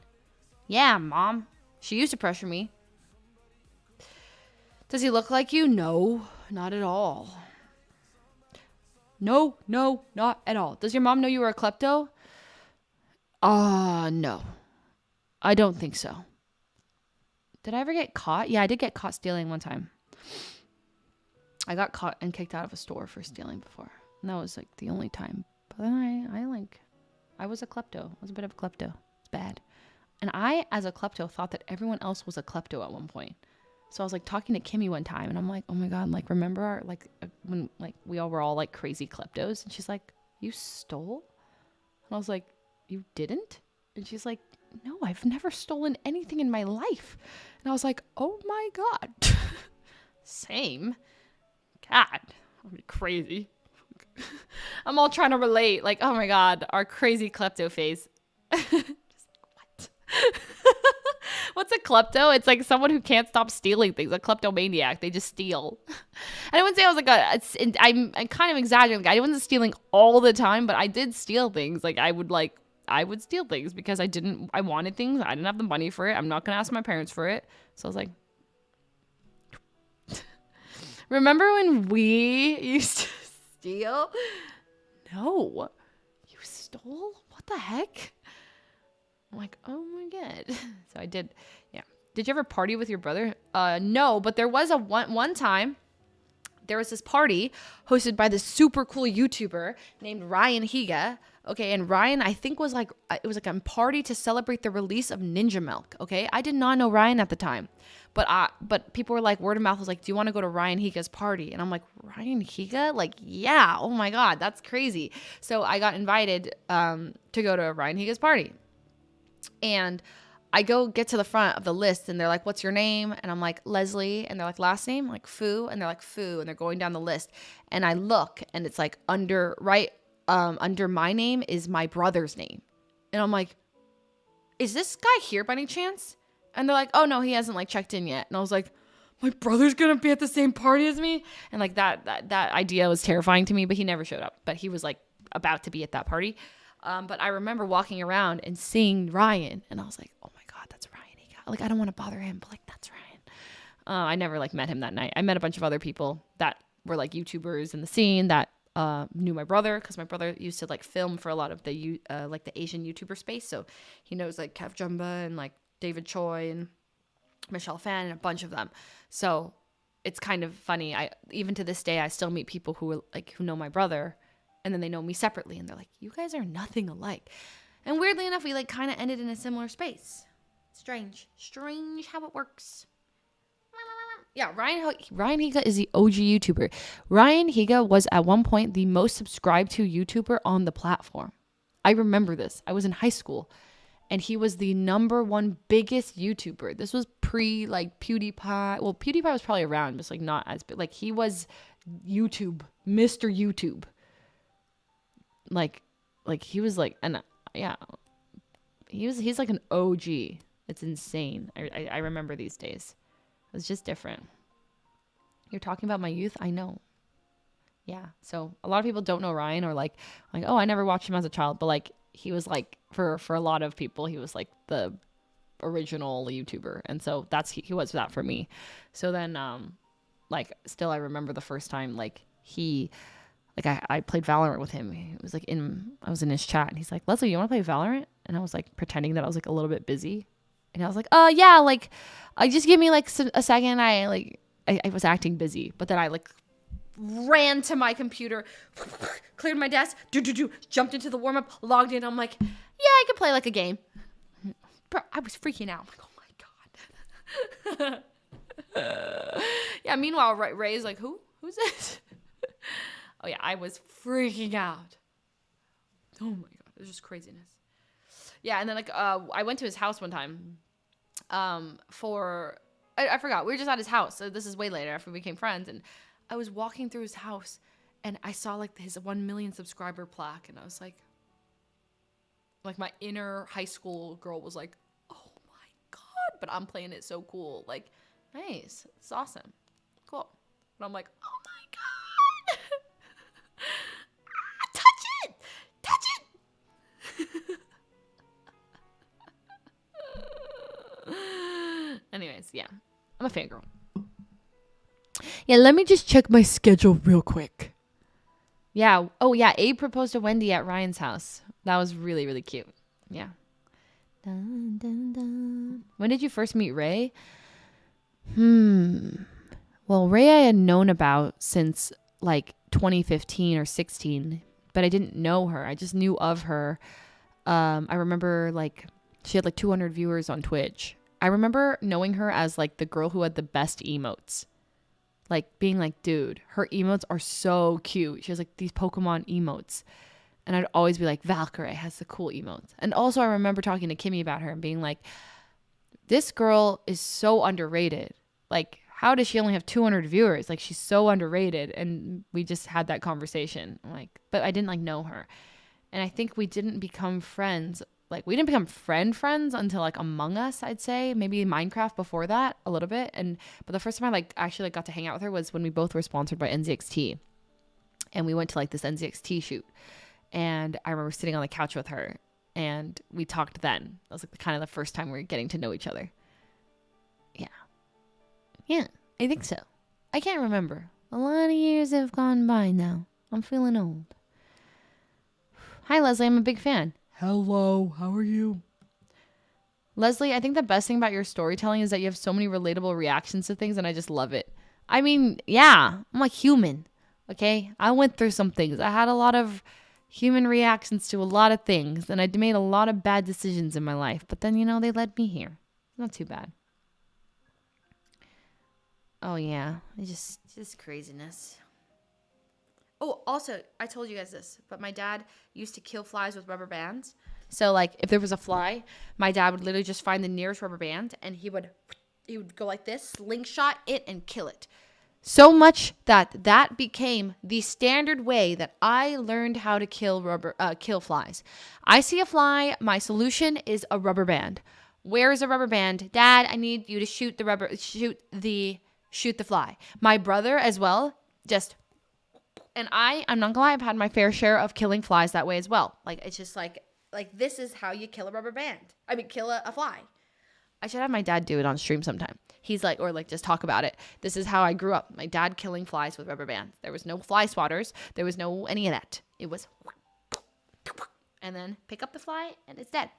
Yeah, mom. She used to pressure me. Does he look like you? No, not at all. No, not at all. Does your mom know you were a klepto? No. I don't think so. Did I ever get caught? Yeah, I did get caught stealing one time. I got caught and kicked out of a store for stealing before. And that was like the only time. But then I was a klepto. I was a bit of a klepto. It's bad. And I, as a klepto, thought that everyone else was a klepto at one point. So I was like talking to Kimmy one time and I'm like, oh my God, like remember our, like when like we all were all like crazy kleptos? And she's like, you stole? And I was like, you didn't? And she's like, no, I've never stolen anything in my life. And I was like, oh my God. Same. God, I'm crazy. I'm all trying to relate. Like, oh my God, our crazy klepto phase. Just like, what? What's a klepto? It's like someone who can't stop stealing things. A kleptomaniac. They just steal. I wouldn't say I was like I'm kind of exaggerating. Like, I wasn't stealing all the time, but I did steal things. Like I would steal things because I wanted things. I didn't have the money for it. I'm not going to ask my parents for it. So I was like, remember when we used to steal? No. You stole? What the heck? I'm like, oh my God. So I did. Yeah. Did you ever party with your brother? No, but there was one time there was this party hosted by this super cool YouTuber named Ryan Higa. Okay. And Ryan, I think was like, it was like a party to celebrate the release of Ninja Milk. Okay. I did not know Ryan at the time, but people were like, word of mouth was like, do you want to go to Ryan Higa's party? And I'm like, Ryan Higa? Like, yeah. Oh my God. That's crazy. So I got invited, to go to Ryan Higa's party. And I go get to the front of the list and they're like, what's your name? And I'm like, Leslie. And they're like, last name? I'm like, Fu. And they're like, Fu. And they're going down the list. And I look and it's like under my name is my brother's name. And I'm like, is this guy here by any chance? And they're like, oh no, he hasn't like checked in yet. And I was like, my brother's going to be at the same party as me. And like that idea was terrifying to me, but he never showed up. But he was like about to be at that party. But I remember walking around and seeing Ryan and I was like, oh my God, that's Ryan. Like, I don't want to bother him, but like, that's Ryan. I never like met him that night. I met a bunch of other people that were like YouTubers in the scene that, knew my brother. Cause my brother used to like film for a lot of the, like the Asian YouTuber space. So he knows like Kev Jumba and like David Choi and Michelle Fan and a bunch of them. So it's kind of funny. Even to this day, I still meet people who know my brother. And then they know me separately and they're like, you guys are nothing alike. And weirdly enough, we like kind of ended in a similar space. Strange how it works. Yeah, Ryan Higa is the OG YouTuber. Ryan Higa was at one point the most subscribed to YouTuber on the platform. I remember this. I was in high school and he was the #1 biggest YouTuber. This was pre like PewDiePie. Well, PewDiePie was probably around, just like not as big. Like he was YouTube, Mr. YouTube. Like he was like, and yeah. He's like an OG. It's insane. I remember these days. It was just different. You're talking about my youth? I know. Yeah. So a lot of people don't know Ryan, or like, oh, I never watched him as a child, but like he was like for a lot of people, he was like the original YouTuber. And so he was that for me. So then like still I remember the first time like I played Valorant with him. It was like I was in his chat and he's like, Leslie, you want to play Valorant? And I was like pretending that I was like a little bit busy. And I was like, yeah, like I just give me like a second. I was acting busy, but then I like ran to my computer, cleared my desk, jumped into the warm up, logged in. I'm like, yeah, I could play like a game. Bro, I was freaking out. I'm like, oh my God. Yeah, meanwhile, Ray's like, who's this? Oh yeah, I was freaking out. Oh my God, it was just craziness. Yeah, and then like I went to his house one time I forgot. We were just at his house. So this is way later after we became friends. And I was walking through his house and I saw like his 1 million subscriber plaque. And I was like my inner high school girl was like, oh my God, but I'm playing it so cool. Like, nice. It's awesome. Cool. But I'm like, oh my God. Touch it. Anyways, yeah. I'm a fangirl. Yeah, let me just check my schedule real quick. Yeah. Oh, yeah. Abe proposed to Wendy at Ryan's house. That was really, really cute. Yeah. Dun, dun, dun. When did you first meet Ray? Well, Ray I had known about since like 2015 or 16, but I didn't know her. I just knew of her. I remember like she had like 200 viewers on Twitch. I remember knowing her as like the girl who had the best emotes. Like being like, dude, her emotes are so cute. She has like these Pokemon emotes. And I'd always be like, Valkyrie has the cool emotes. And also I remember talking to Kimmy about her and being like, this girl is so underrated. Like, how does she only have 200 viewers? Like, she's so underrated. And we just had that conversation. Like, but I didn't like know her. And I think we didn't become friends. Like, we didn't become friends until like Among Us, I'd say. Maybe Minecraft before that a little bit. But the first time I like actually like got to hang out with her was when we both were sponsored by NZXT. And we went to like this NZXT shoot. And I remember sitting on the couch with her and we talked then. That was like kind of the first time we were getting to know each other. Yeah. Yeah, I think so. I can't remember. A lot of years have gone by now. I'm feeling old. Hi, Leslie. I'm a big fan. Hello. How are you? Leslie, I think the best thing about your storytelling is that you have so many relatable reactions to things and I just love it. I mean, yeah, I'm like human. Okay? I went through some things. I had a lot of human reactions to a lot of things and I made a lot of bad decisions in my life. But then, you know, they led me here. Not too bad. Oh, yeah. It's just craziness. Oh, also, I told you guys this, but my dad used to kill flies with rubber bands. So, like, if there was a fly, my dad would literally just find the nearest rubber band, and he would go like this, slingshot it, and kill it. So much that became the standard way that I learned how to kill flies. I see a fly, my solution is a rubber band. Where is a rubber band? Dad, I need you to shoot the fly. My brother as well, and I'm not gonna lie, I've had my fair share of killing flies that way as well. Like, it's just like this is how you kill a rubber band. I mean, kill a fly. I should have my dad do it on stream sometime. He's like, or like just talk about it. This is how I grew up. My dad killing flies with rubber bands. There was no fly swatters. There was no any of that. It was, and then pick up the fly and it's dead.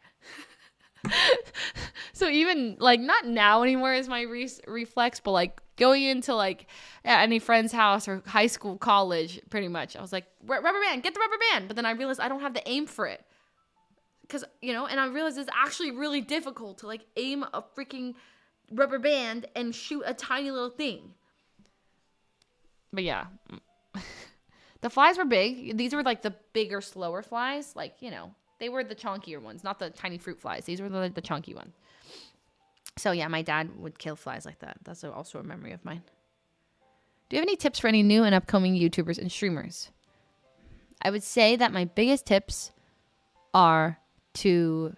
So even like not now anymore is my reflex, but like going into like any friend's house or high school, college, pretty much, I was like, rubber band, get the rubber band. But then I realized I don't have the aim for it. Because, you know, and I realized it's actually really difficult to like aim a freaking rubber band and shoot a tiny little thing. But yeah, the flies were big. These were like the bigger, slower flies. Like, you know, they were the chunkier ones, not the tiny fruit flies. These were the chunky ones. So yeah, my dad would kill flies like that. That's also a memory of mine. Do you have any tips for any new and upcoming YouTubers and streamers? I would say that my biggest tips are to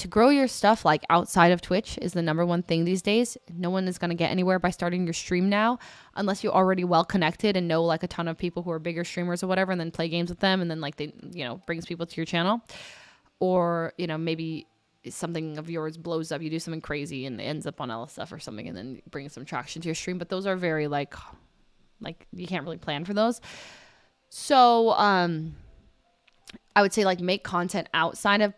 grow your stuff like outside of Twitch is the number one thing these days. No one is going to get anywhere by starting your stream now unless you're already well connected and know like a ton of people who are bigger streamers or whatever, and then play games with them, and then like they, you know, brings people to your channel. Or, you know, maybe something of yours blows up, you do something crazy and it ends up on LSF or something, and then brings some traction to your stream. But those are very like you can't really plan for those. So I would say like make content outside of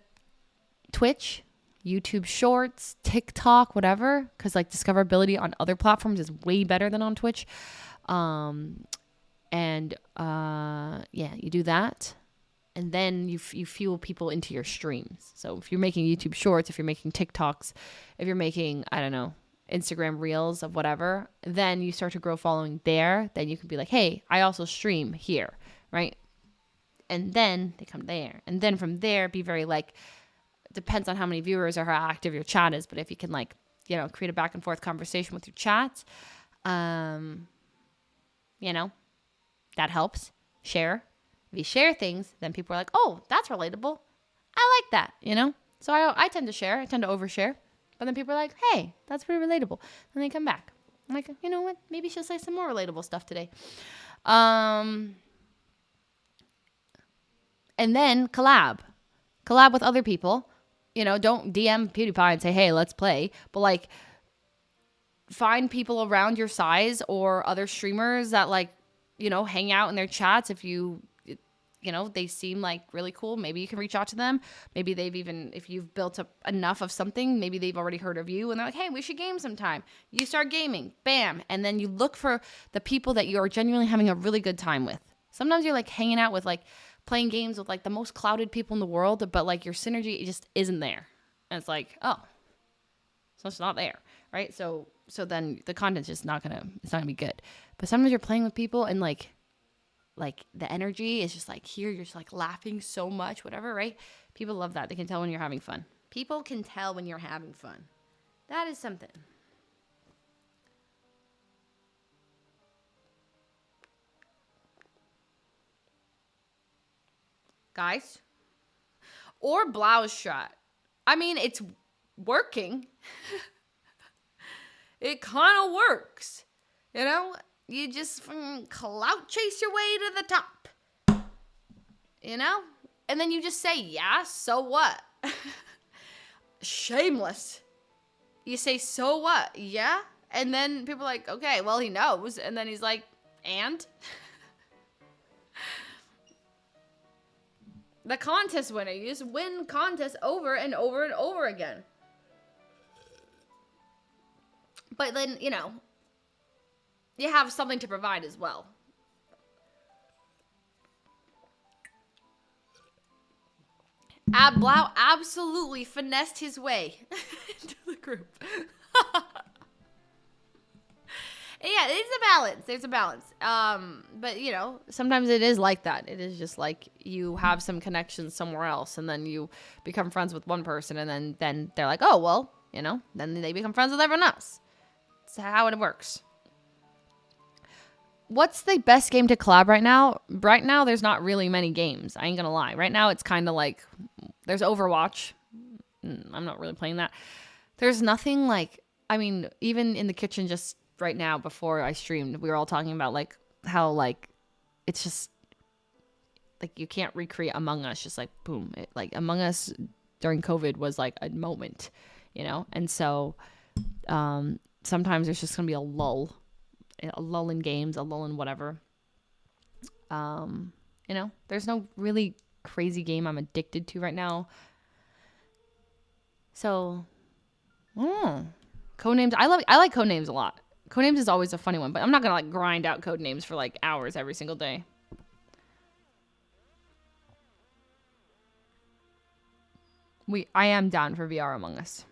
Twitch, YouTube Shorts, TikTok, whatever, because like discoverability on other platforms is way better than on Twitch. Yeah, you do that, and then you fuel people into your streams. So if you're making YouTube Shorts, if you're making TikToks, if you're making, I don't know, Instagram Reels of whatever, then you start to grow following there. Then you can be like, hey, I also stream here, right? And then they come there, and then from there, be very like, depends on how many viewers or how active your chat is, but if you can like, you know, create a back and forth conversation with your chat, you know, that helps. Share. If you share things, then people are like, oh, that's relatable. I like that, you know? So I tend to share. I tend to overshare. But then people are like, hey, that's pretty relatable. And they come back. I'm like, you know what? Maybe she'll say some more relatable stuff today. And then collab. Collab with other people. You know, don't DM PewDiePie and say, hey, let's play. But like, find people around your size or other streamers that like, you know, hang out in their chats. If you know, they seem like really cool, maybe you can reach out to them. Maybe they've even, if you've built up enough of something, maybe they've already heard of you and they're like, hey, we should game sometime. You start gaming, bam. And then you look for the people that you are genuinely having a really good time with. Sometimes you're like hanging out with like playing games with like the most clouded people in the world, but like your synergy just isn't there. And it's like, oh, so it's not there, right? So then the content's just it's not gonna be good. But sometimes you're playing with people and like the energy is just like here, you're just like laughing so much, whatever, right? People love that. They can tell when you're having fun. People can tell when you're having fun. That is something. Guys, or blouse shot. I mean, it's working. It kind of works, you know. You just clout chase your way to the top, you know, and then you just say, yeah, so what? Shameless. You say, so what? Yeah. And then people are like, okay, well, he knows. And then he's like, and? The contest winner. You just win contests over and over and over again. But then, you know, you have something to provide as well. Blau absolutely finessed his way into the group. Yeah, it's a balance. There's a balance. But you know, sometimes it is like that. It is just like you have some connections somewhere else, and then you become friends with one person, and then they're like, oh well, you know, then they become friends with everyone else. That's how it works. What's the best game to collab right now? Right now, there's not really many games. I ain't gonna lie. Right now, it's kind of like there's Overwatch. I'm not really playing that. There's nothing like, I mean, even in the kitchen just right now before I streamed, we were all talking about like how like it's just like you can't recreate Among Us. Just like boom, like Among Us during COVID was like a moment, you know. And so sometimes there's just gonna be a lull in games, a lull in whatever. You know, there's no really crazy game I'm addicted to right now. So, Codenames. I like Codenames a lot. Codenames is always a funny one, but I'm not gonna like grind out Codenames for like hours every single day. I am down for VR Among Us.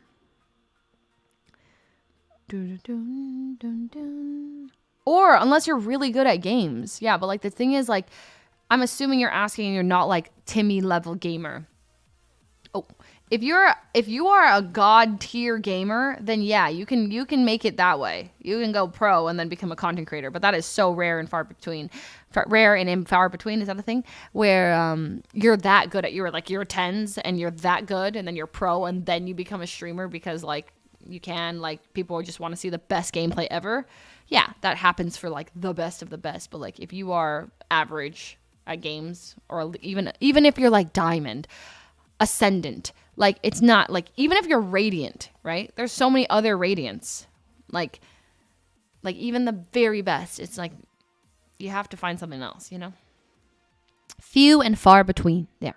Or unless you're really good at games. Yeah, but like the thing is like, I'm assuming you're asking and you're not like Timmy level gamer. Oh, if you are a god tier gamer, then yeah, you can make it that way. You can go pro and then become a content creator, but that is so rare and far between. Rare and in far between, is that a thing? Where you're that good at you're tens and you're that good, and then you're pro, and then you become a streamer because like you can, like, people just want to see the best gameplay ever. Yeah, that happens for like the best of the best. But like if you are average at games, or even if you're like diamond, ascendant, like it's not like, even if you're radiant, right? There's so many other radiants. Like even the very best, it's like you have to find something else, you know? Few and far between there.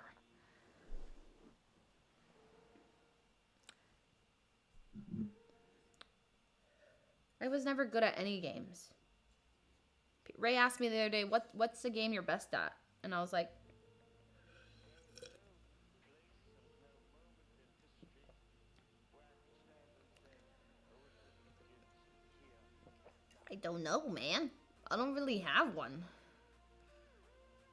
I was never good at any games. Ray asked me the other day, what's the game you're best at? And I was like, I don't know, man. I don't really have one.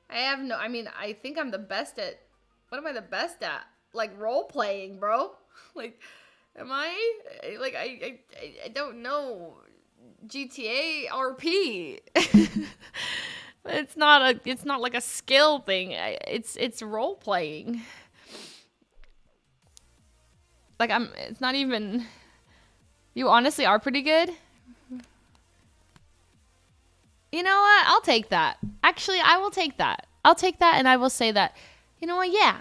I think I'm the best at, what am I the best at? Like role playing, bro. Like, am I? Like, I don't know. GTA RP. It's not like a skill thing. It's role playing. Like, it's not even, you honestly are pretty good. You know what? I'll take that. Actually, I will take that. I'll take that, and I will say that, you know what? Yeah,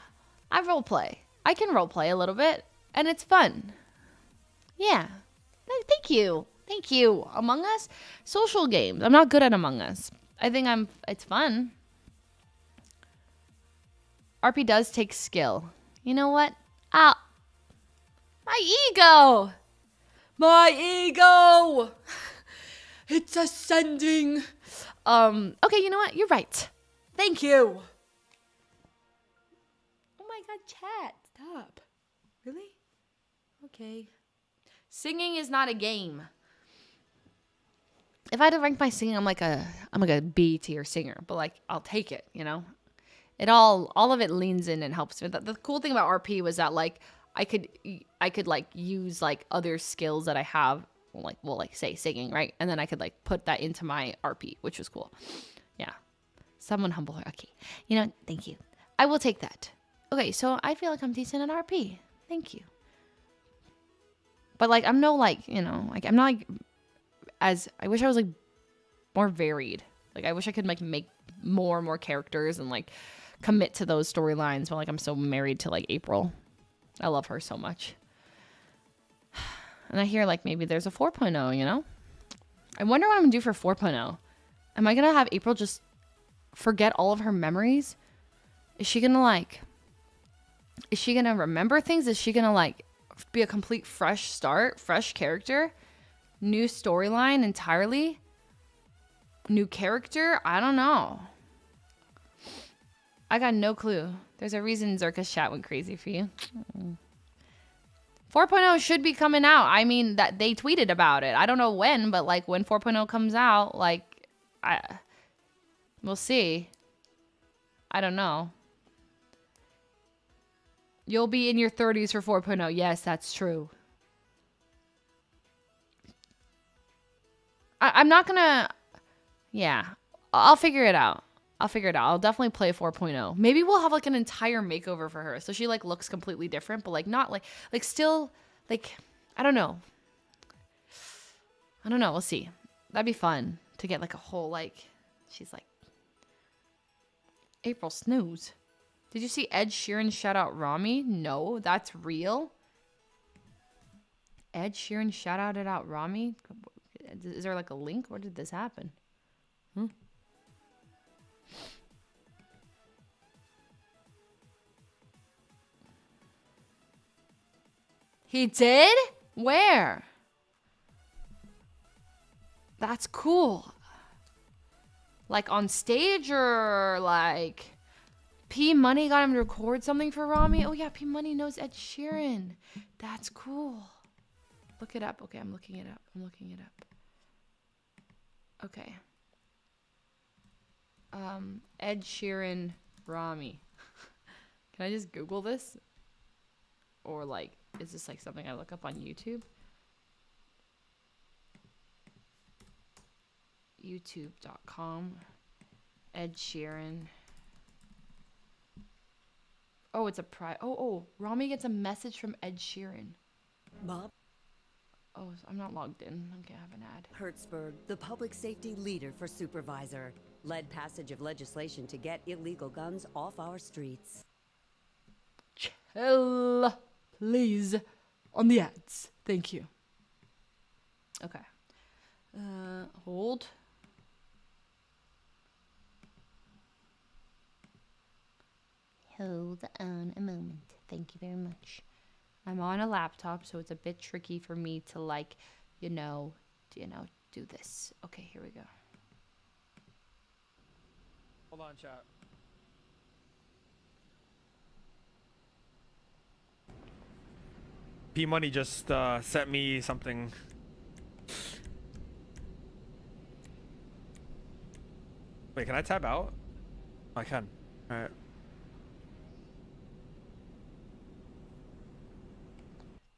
I role play. I can role play a little bit, and it's fun. Yeah. Thank you. Thank you. Among Us? Social games. I'm not good at Among Us. I think it's fun. RP does take skill. You know what? My ego. My ego. It's ascending. Okay, you know what? You're right. Thank you. Oh my god, chat. Stop. Really? Okay. Singing is not a game. If I had to rank my singing, I'm like a B tier singer, but like I'll take it, you know? It all of it leans in and helps me. The cool thing about RP was that like I could like use like other skills that I have, like say singing, right? And then I could like put that into my RP, which was cool. Yeah. Someone humble her. Okay. You know, thank you. I will take that. Okay, so I feel like I'm decent at RP. Thank you. But like I'm no like, you know, like I'm not like I wish I was like more varied. Like I wish I could like make more characters and like commit to those storylines, but like I'm so married to like April. I love her so much. And I hear like maybe there's a 4.0, you know? I wonder what I'm gonna do for 4.0. Am I gonna have April just forget all of her memories? Is she gonna remember things? Is she gonna like be a complete fresh start, fresh character, new storyline entirely, new character? I don't know. I got no clue. There's a reason Zerka's chat went crazy for you. 4.0 should be coming out. I mean, that they tweeted about it. I don't know when, but like when 4.0 comes out, like we'll see. I don't know. You'll be in your 30s for 4.0. Yes, that's true. I'm not gonna... Yeah. I'll figure it out. I'll definitely play 4.0. Maybe we'll have like an entire makeover for her. So she like looks completely different, but like not like still like, I don't know. We'll see. That'd be fun to get like a whole like, she's like, April snooze. Did you see Ed Sheeran shout out Rami? No, that's real. Ed Sheeran shout outed out Rami? Is there like a link? Where did this happen? He did? Where? That's cool. Like on stage, or like P Money got him to record something for Rami? Oh yeah, P Money knows Ed Sheeran. That's cool. Look it up. Okay, I'm looking it up. Okay. Ed Sheeran Rami. Can I just Google this? Or like, is this like something I look up on YouTube? YouTube.com. Ed Sheeran. Oh, it's a Rami gets a message from Ed Sheeran. Bob Oh, I'm not logged in. Okay, I have an ad. Hertzberg, the public safety leader for supervisor, led passage of legislation to get illegal guns off our streets. Chill, please, on the ads. Thank you. Okay. Hold. Hold on a moment. Thank you very much. I'm on a laptop, so it's a bit tricky for me to like, do this. Okay, here we go. Hold on, chat. P Money just sent me something. Wait, can I tab out? I can. All right.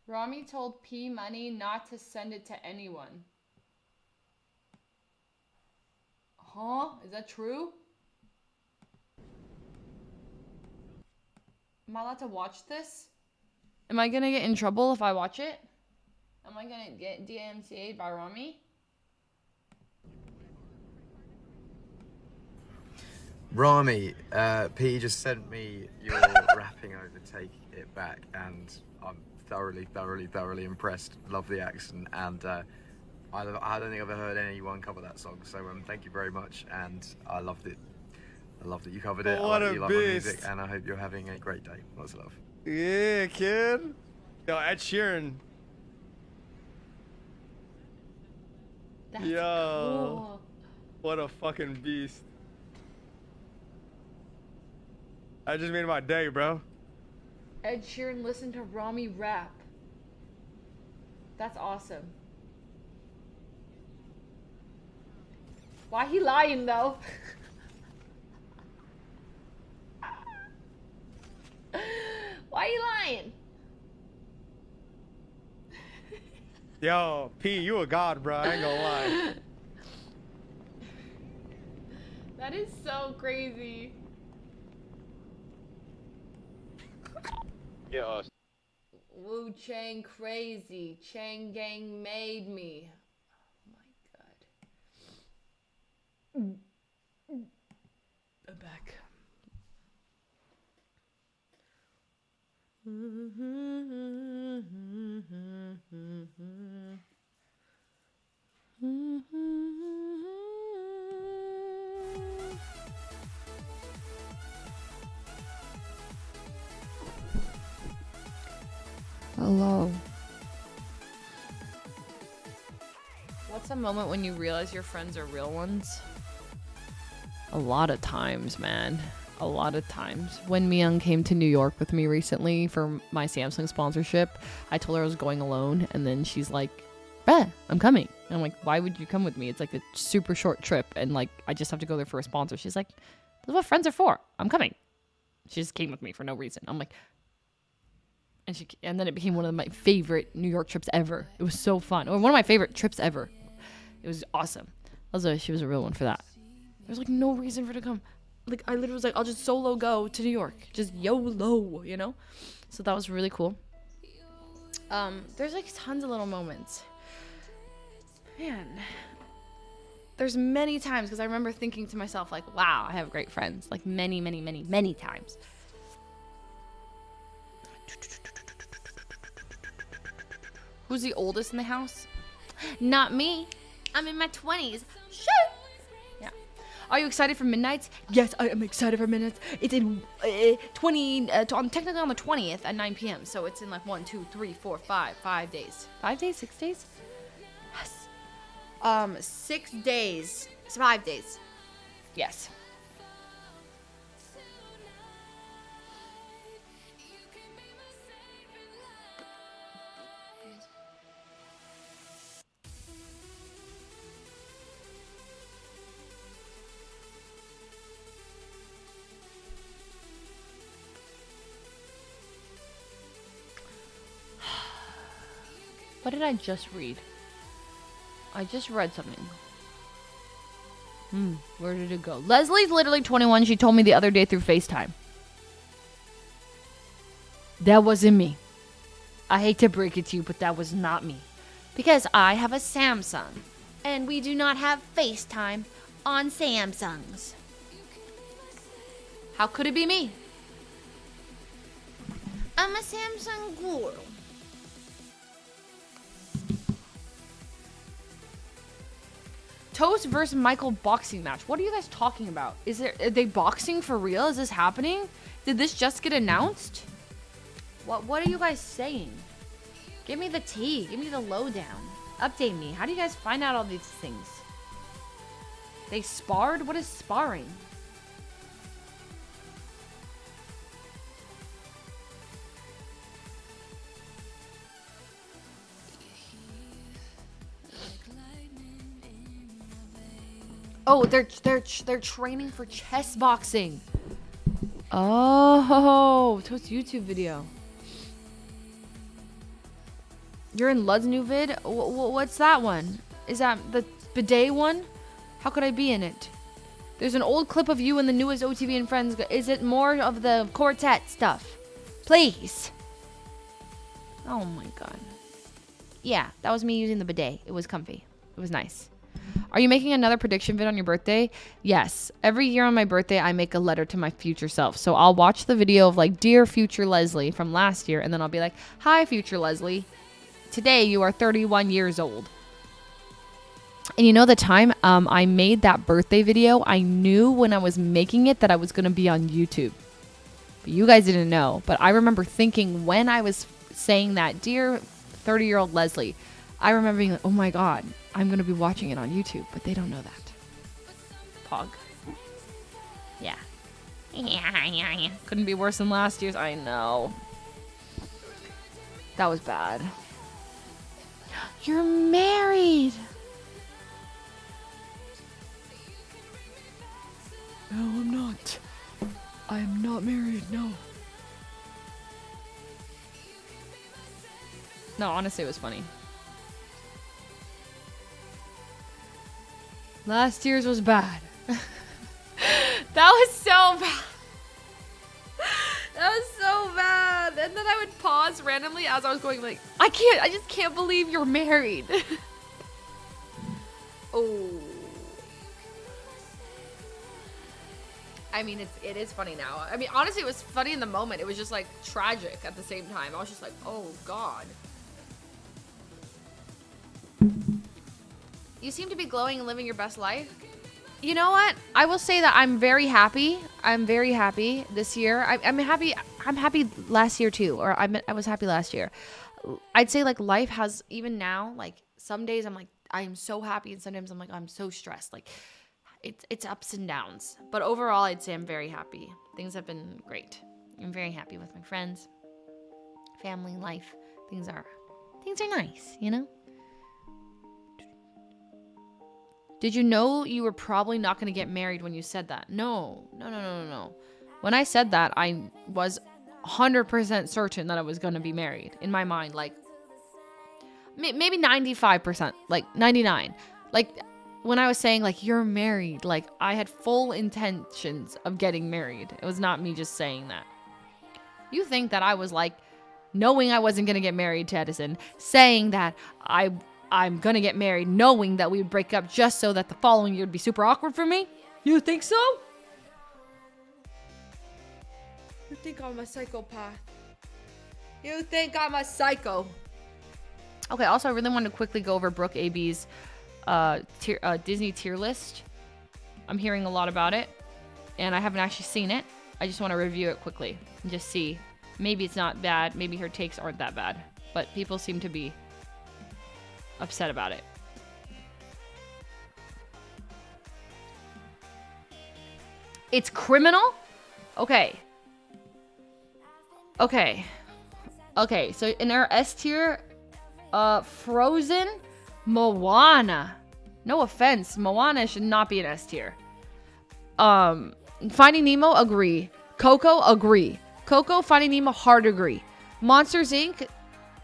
Rami told P Money not to send it to anyone. Huh? Is that true? Am I allowed to watch this? Am I gonna get in trouble if I watch it? Am I gonna get DMCA'd by Rami? Rami, P just sent me your rapping over Take It Back, and I'm thoroughly impressed. Love the accent, and I don't think I've ever heard anyone cover that song, so thank you very much, and I loved it. I love that you covered it. What I a like you like my music, beast. and I hope you're having a great day. Lots of love. Yeah, kid. Yo, Ed Sheeran. That's Yo. cool. What a fucking beast. I just made my day, bro. Ed Sheeran listened to Rami rap. That's awesome. Why he lying though? Why you lying? Yo, P, you a god, bro. I ain't gonna lie. That is so crazy. Yeah. Wu Chang crazy. Chang Gang made me. Oh my god. I'm back. Hello. What's a moment when you realize your friends are real ones? A lot of times, man. A lot of times. When Myung came to New York with me recently for my Samsung sponsorship, I told her I was going alone, and then she's like, I'm coming. And I'm like, why would you come with me? It's like a super short trip, and like, I just have to go there for a sponsor. She's like, that's what friends are for. I'm coming. She just came with me for no reason. I'm like, and then it became one of my favorite New York trips ever. It was so fun. Or one of my favorite trips ever. It was awesome. She was a real one for that. There's like no reason for her to come. Like I literally was like, I'll just solo go to New York. Just YOLO, you know? So that was really cool. There's like tons of little moments. Man. There's many times, because I remember thinking to myself like, wow, I have great friends. Like many times. Who's the oldest in the house? Not me. I'm in my 20s. Shoo! Yeah. Are you excited for Midnights? Yes, I am excited for Midnights. It's in I'm technically on the 20th at 9 p.m. So it's in like 1, 2, 3, 4, 5 days. 5 days? 6 days? Yes. 6 days. It's 5 days. Yes. What did I just read? I just read something. Where did it go? Leslie's literally 21. She told me the other day through FaceTime. That wasn't me. I hate to break it to you, but that was not me. Because I have a Samsung. And we do not have FaceTime on Samsungs. How could it be me? I'm a Samsung girl. Toast versus Michael boxing match. What are you guys talking about? Are they boxing for real? Is this happening? Did this just get announced? What are you guys saying? Give me the tea. Give me the lowdown. Update me. How do you guys find out all these things? They sparred? What is sparring? Oh, they're training for chess boxing. Oh, Toast YouTube video. You're in Lud's new vid? What's that one? Is that the bidet one? How could I be in it? There's an old clip of you in the newest OTV and Friends. Is it more of the quartet stuff? Please. Oh my god. Yeah, that was me using the bidet. It was comfy. It was nice. Are you making another prediction vid on your birthday? Yes. Every year on my birthday, I make a letter to my future self. So I'll watch the video of like, Dear Future Leslie from last year. And then I'll be like, Hi, Future Leslie. Today, you are 31 years old. And you know the time I made that birthday video, I knew when I was making it that I was going to be on YouTube. But you guys didn't know. But I remember thinking when I was saying that, Dear 30-year-old Leslie, I remember being like, oh my God, I'm going to be watching it on YouTube. But they don't know that. Pog. Yeah. Yeah. Couldn't be worse than last year's. I know. That was bad. You're married. No, I'm not. I am not married, no. No, honestly, it was funny. Last year's was bad. That was so bad. That was so bad. And then I would pause randomly as I was going like, I just can't believe you're married. Oh. I mean, it is funny now. I mean, honestly, it was funny in the moment. It was just like tragic at the same time. I was just like, oh God. You seem to be glowing and living your best life. You know what? I will say that I'm very happy. I'm very happy this year. I'm happy. I'm happy last year too, or I was happy last year. I'd say like life has, even now, like some days I'm like, I am so happy, and sometimes I'm like, I'm so stressed. Like it's ups and downs. But overall, I'd say I'm very happy. Things have been great. I'm very happy with my friends, family, life. Things are nice, you know? Did you know you were probably not going to get married when you said that? No. When I said that, I was 100% certain that I was going to be married in my mind. Like, maybe 95%, like 99. Like, when I was saying, like, you're married, like, I had full intentions of getting married. It was not me just saying that. You think that I was, like, knowing I wasn't going to get married to Edison, saying that I'm going to get married, knowing that we would break up just so that the following year would be super awkward for me? You think so? You think I'm a psychopath? You think I'm a psycho? Okay, also, I really wanted to quickly go over Brooke AB's Disney tier list. I'm hearing a lot about it, and I haven't actually seen it. I just want to review it quickly and just see. Maybe it's not bad. Maybe her takes aren't that bad. But people seem to be upset about it. It's criminal? Okay. So in our S tier, Frozen, Moana. No offense, Moana should not be an S tier. Finding Nemo, agree. Coco, agree. Coco, Finding Nemo, hard agree. Monsters Inc.,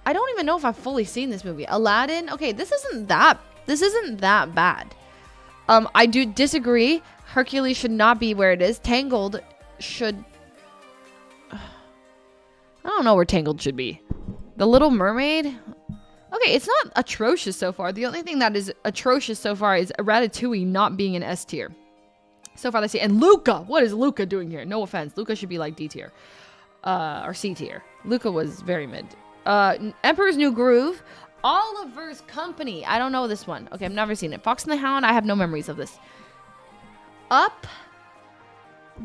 I don't even know if I've fully seen this movie. Aladdin. Okay, this isn't that bad. I do disagree. Hercules should not be where it is. Tangled should. I don't know where Tangled should be. The Little Mermaid. Okay, it's not atrocious so far. The only thing that is atrocious so far is Ratatouille not being an S tier. So far, they say. And Luca. What is Luca doing here? No offense. Luca should be like D tier. Or C tier. Luca was very mid. Emperor's New Groove. Oliver's Company. I don't know this one. Okay, I've never seen it. Fox and the Hound. I have no memories of this. Up.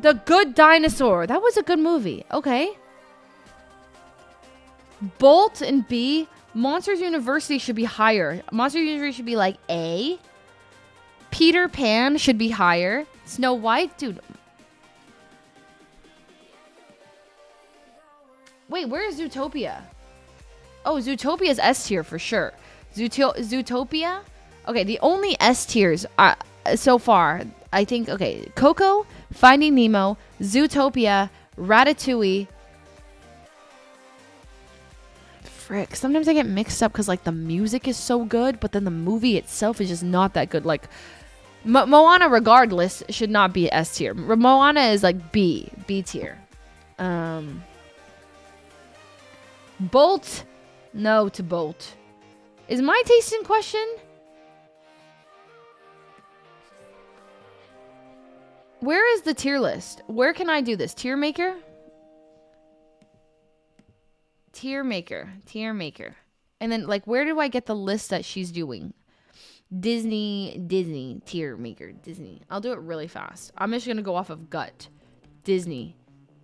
The Good Dinosaur. That was a good movie. Okay. Bolt and B. Monsters University should be higher. Monsters University should be like A. Peter Pan should be higher. Snow White, dude. Wait, where is Zootopia? Oh, Zootopia is S tier for sure. Zootopia? Okay, the only S tiers so far, I think, okay, Coco, Finding Nemo, Zootopia, Ratatouille. Frick, sometimes I get mixed up because, like, the music is so good, but then the movie itself is just not that good. Like, Moana, regardless, should not be S tier. Moana is, like, B tier. Bolt, no to Bolt. Is my taste in question? Where is the tier list? Where can I do this? Tier maker? Tier maker. And then, like, where do I get the list that she's doing? Disney, tier maker, Disney. I'll do it really fast. I'm just going to go off of gut. Disney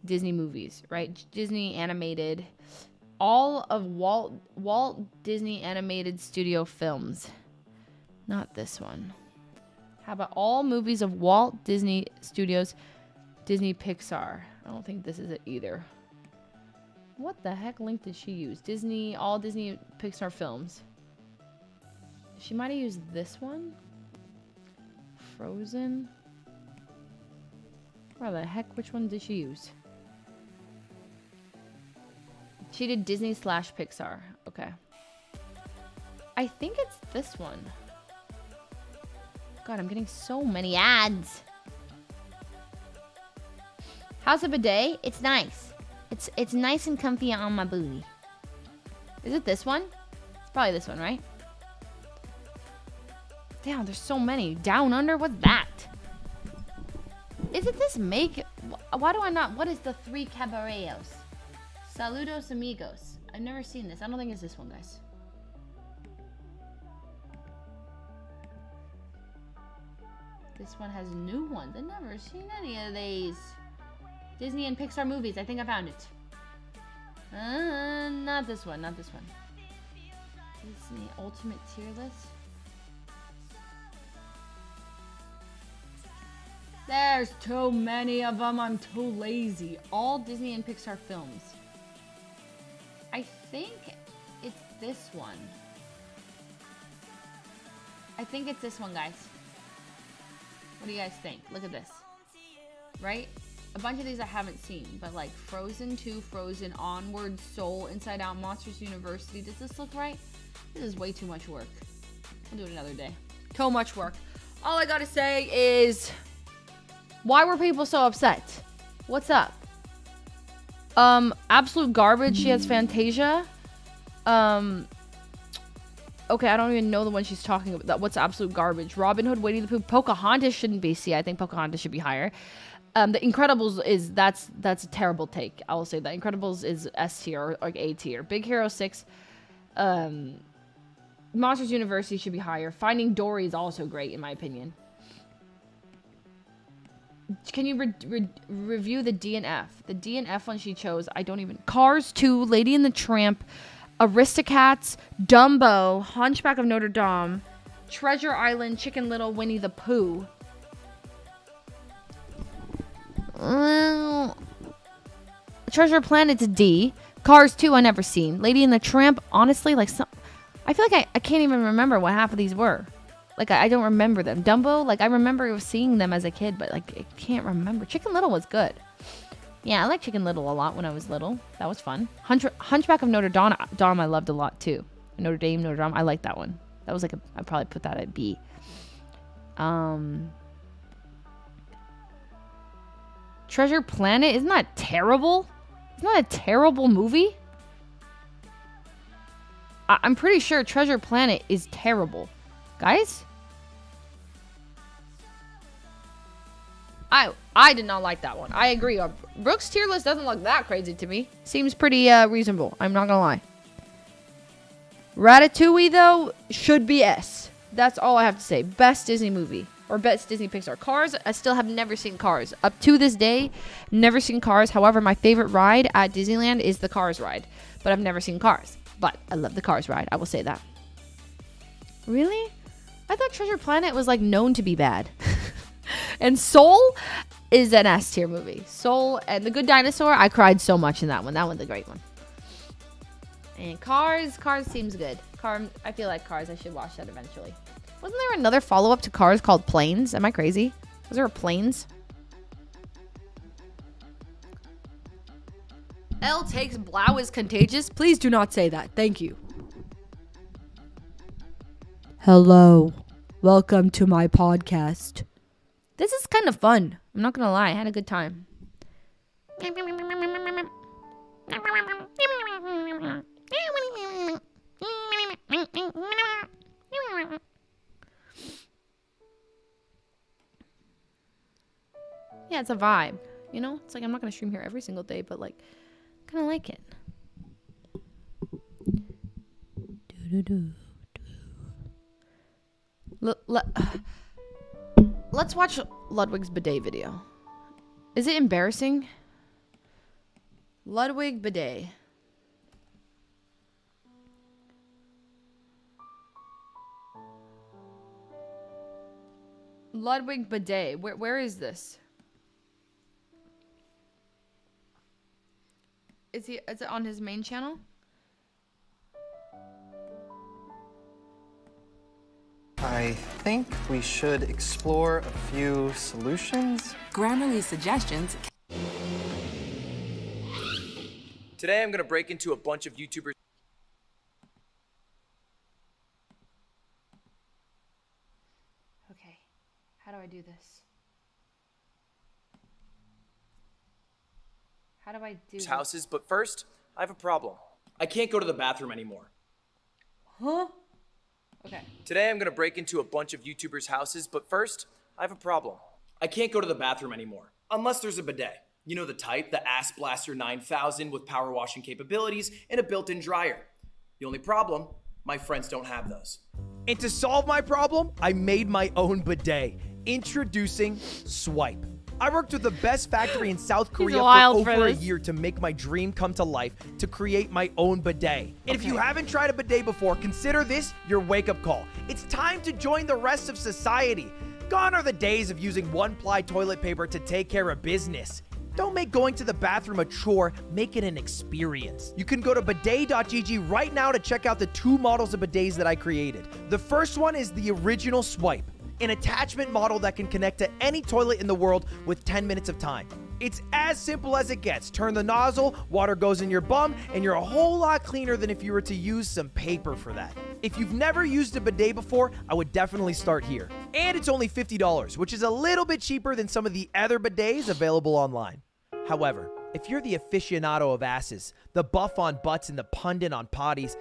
movies, right? Disney animated. All of Walt Disney Animated Studio films. Not this one. How about all movies of Walt Disney Studios, Disney Pixar? I don't think this is it either. What the heck link did she use? All Disney Pixar films. She might have used this one. Frozen. Where the heck, which one did she use? She did Disney / Pixar. Okay. I think it's this one. God, I'm getting so many ads. House of Bidet. It's nice. It's nice and comfy on my booty. Is it this one? It's probably this one, right? Damn, there's so many. Down Under? What's that? Is it this make? Why do I not? What is the Three Caballeros? Saludos amigos. I've never seen this. I don't think it's this one, guys. This one has new ones. I've never seen any of these. Disney and Pixar movies. I think I found it. Not this one. Not this one. Disney Ultimate Tier List. There's too many of them. I'm too lazy. All Disney and Pixar films. I think it's this one. I think it's this one, guys. What do you guys think? Look at this. Right? A bunch of these I haven't seen, but like Frozen 2, Frozen, Onward, Soul, Inside Out, Monsters University. Does this look right? This is way too much work. I'll do it another day. Too much work. All I gotta say is, why were people so upset? What's up? Absolute garbage. She has Fantasia. Okay, I don't even know the one she's talking about. What's absolute garbage? Robin Hood, Winnie the Pooh, Pocahontas shouldn't be C. I think Pocahontas should be higher. The Incredibles is that's a terrible take. I will say that Incredibles is S tier or like A tier. Big Hero 6. Monsters University should be higher. Finding Dory is also great in my opinion. Can you review the D and F? The D and F one she chose, I don't even... Cars 2, Lady and the Tramp, Aristocats, Dumbo, Hunchback of Notre Dame, Treasure Island, Chicken Little, Winnie the Pooh. Treasure Planet's D. Cars 2 I never seen. Lady and the Tramp, honestly, like some... I feel like I can't even remember what half of these were. Like, I don't remember them. Dumbo, like, I remember seeing them as a kid, but, like, I can't remember. Chicken Little was good. Yeah, I like Chicken Little a lot when I was little. That was fun. Hunchback of Notre Dame I loved a lot too. Notre Dame, I like that one. That was like I'd probably put that at B. Treasure Planet, isn't that terrible? Isn't that a terrible movie? I'm pretty sure Treasure Planet is terrible. Guys? I did not like that one. I agree. Brooke's tier list doesn't look that crazy to me. Seems pretty reasonable. I'm not gonna lie. Ratatouille, though, should be S. That's all I have to say. Best Disney movie. Or best Disney Pixar. Cars, I still have never seen Cars. Up to this day, never seen Cars. However, my favorite ride at Disneyland is the Cars ride. But I've never seen Cars. But I love the Cars ride. I will say that. Really? I thought Treasure Planet was like known to be bad. And Soul is an S tier movie. Soul and The Good Dinosaur, I cried so much in that one. That one's a great one. And Cars seems good. I feel like Cars, I should watch that eventually. Wasn't there another follow-up to Cars called Planes? Am I crazy? Was there a Planes? L takes Blau is contagious. Please do not say that. Thank you. Hello. Welcome to my podcast. This is kind of fun. I'm not gonna lie. I had a good time. Yeah, it's a vibe. You know? It's like I'm not gonna stream here every single day, but like, kind of like it. Let's watch Ludwig's bidet video. Is it embarrassing? Ludwig bidet. Ludwig bidet. Where is this? Is it on his main channel? I think we should explore a few solutions. Grammarly suggestions. Today I'm gonna break into a bunch of YouTubers. Okay, how do I do this? How do I do this? Houses, but first, I have a problem. I can't go to the bathroom anymore. Huh? Okay. Today I'm gonna break into a bunch of YouTubers' houses, but first, I have a problem. I can't go to the bathroom anymore, unless there's a bidet. You know the type, the Ass Blaster 9000 with power washing capabilities and a built-in dryer. The only problem, my friends don't have those. And to solve my problem, I made my own bidet. Introducing Swipe. I worked with the best factory in South Korea for over a year to make my dream come to life, to create my own bidet. And if you haven't tried a bidet before, consider this your wake-up call. It's time to join the rest of society. Gone are the days of using one-ply toilet paper to take care of business. Don't make going to the bathroom a chore, make it an experience. You can go to bidet.gg right now to check out the 2 models of bidets that I created. The first one is the original Swipe, an attachment model that can connect to any toilet in the world with 10 minutes of time. It's as simple as it gets. Turn the nozzle, water goes in your bum, and you're a whole lot cleaner than if you were to use some paper for that. If you've never used a bidet before, I would definitely start here. And it's only $50, which is a little bit cheaper than some of the other bidets available online. However, if you're the aficionado of asses, the buff on butts and the pundit on potties,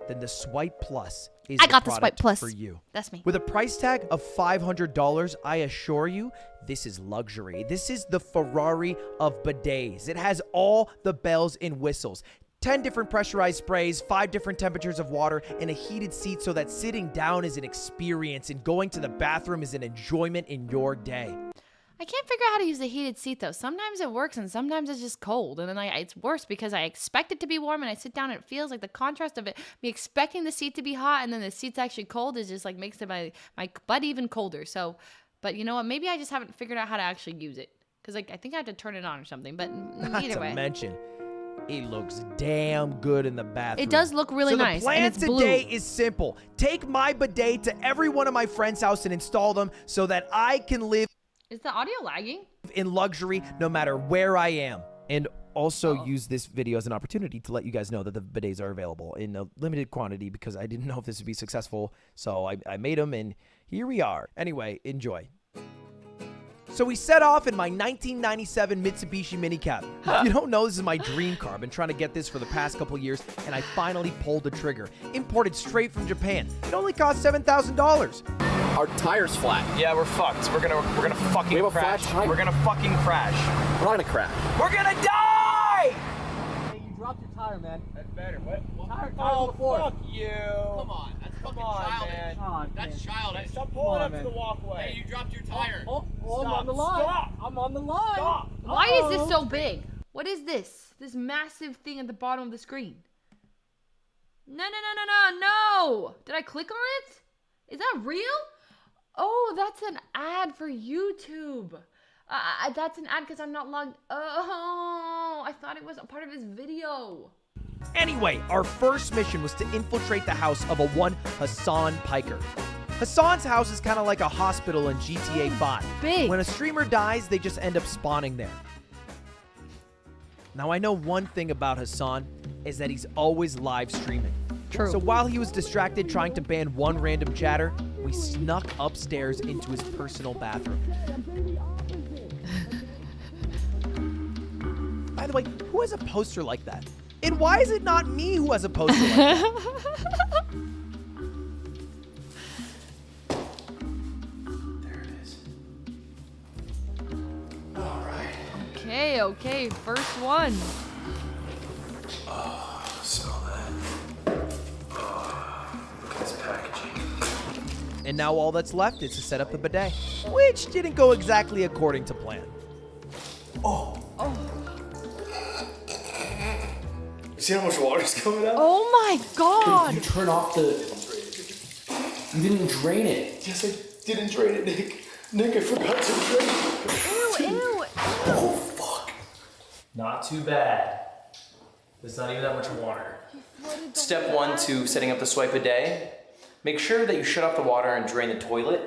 then the Swipe Plus is the Swipe Plus for you. That's me. With a price tag of $500, I assure you, this is luxury. This is the Ferrari of bidets. It has all the bells and whistles. 10 different pressurized sprays, 5 different temperatures of water, and a heated seat so that sitting down is an experience and going to the bathroom is an enjoyment in your day. I can't figure out how to use the heated seat though. Sometimes it works and sometimes it's just cold. And then it's worse because I expect it to be warm and I sit down and it feels like the contrast of it, me expecting the seat to be hot and then the seat's actually cold is just like makes my butt even colder. So, but you know what? Maybe I just haven't figured out how to actually use it. Because I think I have to turn it on or something. But either way. Not to mention, it looks damn good in the bathroom. It does look really nice. So the plan and it's today blue. is simple. Take my bidet to every one of my friends' house and install them so that I can live Is the audio lagging? in luxury no matter where I am. And also use this video as an opportunity to let you guys know that the bidets are available in a limited quantity because I didn't know if this would be successful. So I made them, and here we are. Anyway, enjoy. So we set off in my 1997 Mitsubishi minicab. If you don't know, this is my dream car. I've been trying to get this for the past couple years, and I finally pulled the trigger. Imported straight from Japan. It only cost $7,000. Our tire's flat. Yeah, we're fucked. We're gonna fucking We have a crash. flat tire. We're gonna fucking crash. We're not gonna crash. We're gonna die! Hey, you dropped your tire, man. That's better. What? Tire on the floor. Fuck you. Come on, that's fucking childish. man. That's childish. Stop pulling up man. to the walkway. Hey, you dropped your tire. Oh, Stop. I'm on the line. Stop. I'm on the line. Stop. Why is this so big? What is this? This massive thing at the bottom of the screen. No. Did I click on it? Is that real? Oh, that's an ad for YouTube. That's an ad because I'm not logged. Oh, I thought it was a part of his video. Anyway, our first mission was to infiltrate the house of a one Hassan Piker. Hassan's house is kind of like a hospital in GTA 5. Big. When a streamer dies, they just end up spawning there. Now, I know one thing about Hassan is that he's always live streaming. True. So while he was distracted trying to ban one random chatter, we snuck upstairs into his personal bathroom. By the way, who has a poster like that? And why is it not me who has a poster like that? There it is. Okay, first one. Smell that. Look at this packaging. And now all that's left is to set up the bidet, which didn't go exactly according to plan. You see how much water's coming out? Oh my god. You turn off the... You didn't drain it. Yes, I didn't drain it, Nick. Nick, I forgot to drain it. Ew. Oh, fuck. Not too bad. There's not even that much water. Step 1 to setting up the swipe a day. Make sure that you shut off the water and drain the toilet.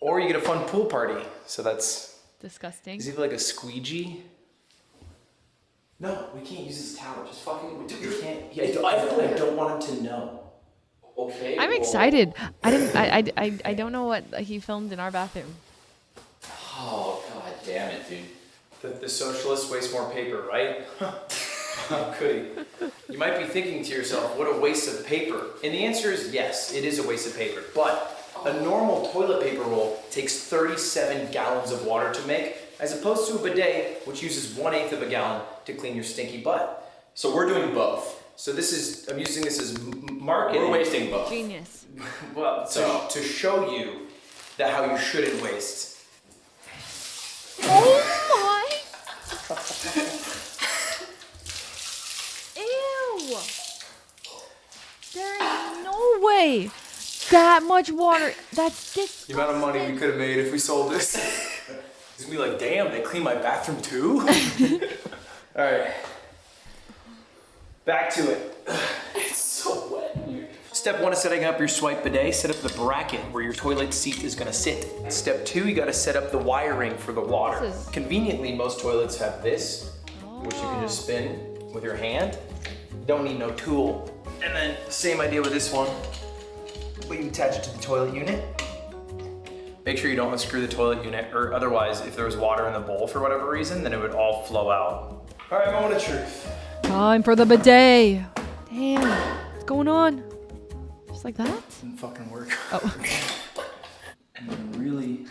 Or you get a fun pool party. So that's... Disgusting. Is it like a squeegee? No, we can't use this towel. Just fucking... We can't... Yeah, I don't want him to know. Okay? I'm excited. I don't know what he filmed in our bathroom. Oh, god damn it, dude. The socialists waste more paper, right? How could he? You might be thinking to yourself, what a waste of paper. And the answer is yes, it is a waste of paper. But a normal toilet paper roll takes 37 gallons of water to make, as opposed to a bidet, which uses 1/8 of a gallon to clean your stinky butt. So we're doing both. So this is, I'm using this as marketing. We're wasting both. Genius. Well, to show you that how you shouldn't waste. Oh my! Ew! There is no way that much water. That's disgusting. The amount of money we could have made if we sold this. He's gonna be like, damn, they clean my bathroom too? Alright. Back to it. It's so wet in here. Step 1 is setting up your swipe bidet. Set up the bracket where your toilet seat is gonna sit. Step 2, you gotta set up the wiring for the water. This is- Conveniently, most toilets have this, which you can just spin with your hand. Don't need no tool. And then, same idea with this one. But you attach it to the toilet unit. Make sure you don't unscrew the toilet unit, or otherwise, if there was water in the bowl for whatever reason, then it would all flow out. All right, moment of truth. Time for the bidet. Damn. What's going on? Just like that? Didn't fucking work. Oh. And then really...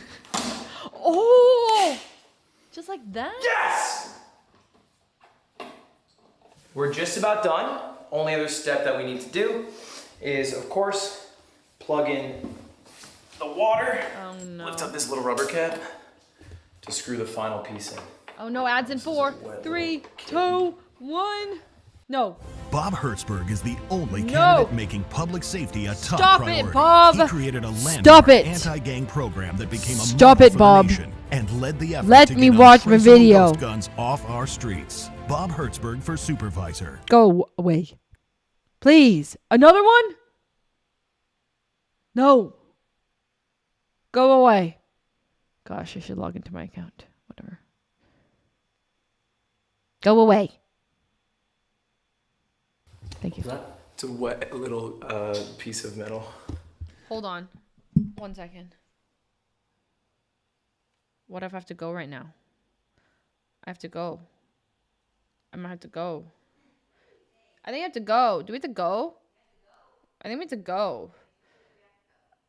Oh! Just like that? Yes! We're just about done. Only other step that we need to do is, of course, plug in the water. Oh no. Lift up this little rubber cap to screw the final piece in. Oh no, ads in 4, 3, 2, 1. No. Bob Hertzberg is the only No. candidate making public safety a top Stop priority. it, Bob. He created a Stop landmark it. anti-gang program that became a Stop model it, for Bob. the nation and led the effort Let to me get watch my untraceable video. ghost guns off our streets. Bob Hertzberg for supervisor. Go away. Please. Another one? No. Go away. Gosh, I should log into my account. Whatever. Go away. Thank you. It's a wet little piece of metal. Hold on. 1 second. What if I have to go right now? I have to go. I might have to go. I think I have to go. Do we have to go? I think we have to go.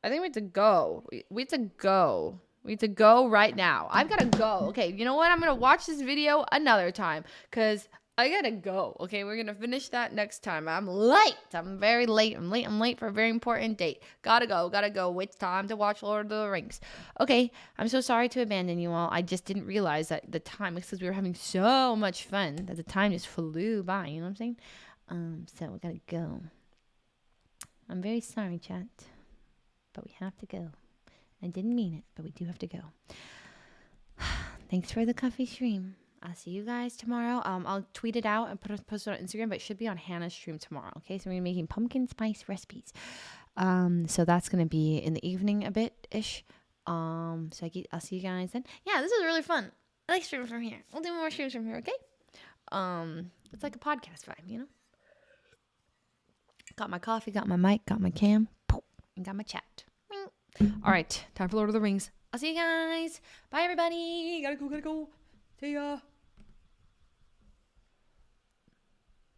I think we have to go. We have to go. We have to go right now. I've got to go. Okay, you know what? I'm going to watch this video another time because I got to go. Okay, we're going to finish that next time. I'm late. I'm very late. I'm late for a very important date. Gotta go. It's time to watch Lord of the Rings. Okay, I'm so sorry to abandon you all. I just didn't realize that the time, because we were having so much fun, that the time just flew by. You know what I'm saying? So we got to go. I'm very sorry, chat. But we have to go. I didn't mean it, but we do have to go. Thanks for the coffee stream. I'll see you guys tomorrow. I'll tweet it out and post it on Instagram, but it should be on Hannah's stream tomorrow. Okay, so we're making pumpkin spice recipes. So that's gonna be in the evening a bit-ish. I'll see you guys then. Yeah, this is really fun. I like streaming from here. We'll do more streams from here, okay? It's like a podcast vibe, you know? Got my coffee, got my mic, got my cam, and got my chat. All right, time for Lord of the Rings. I'll see you guys. Bye, everybody. Gotta go. See ya.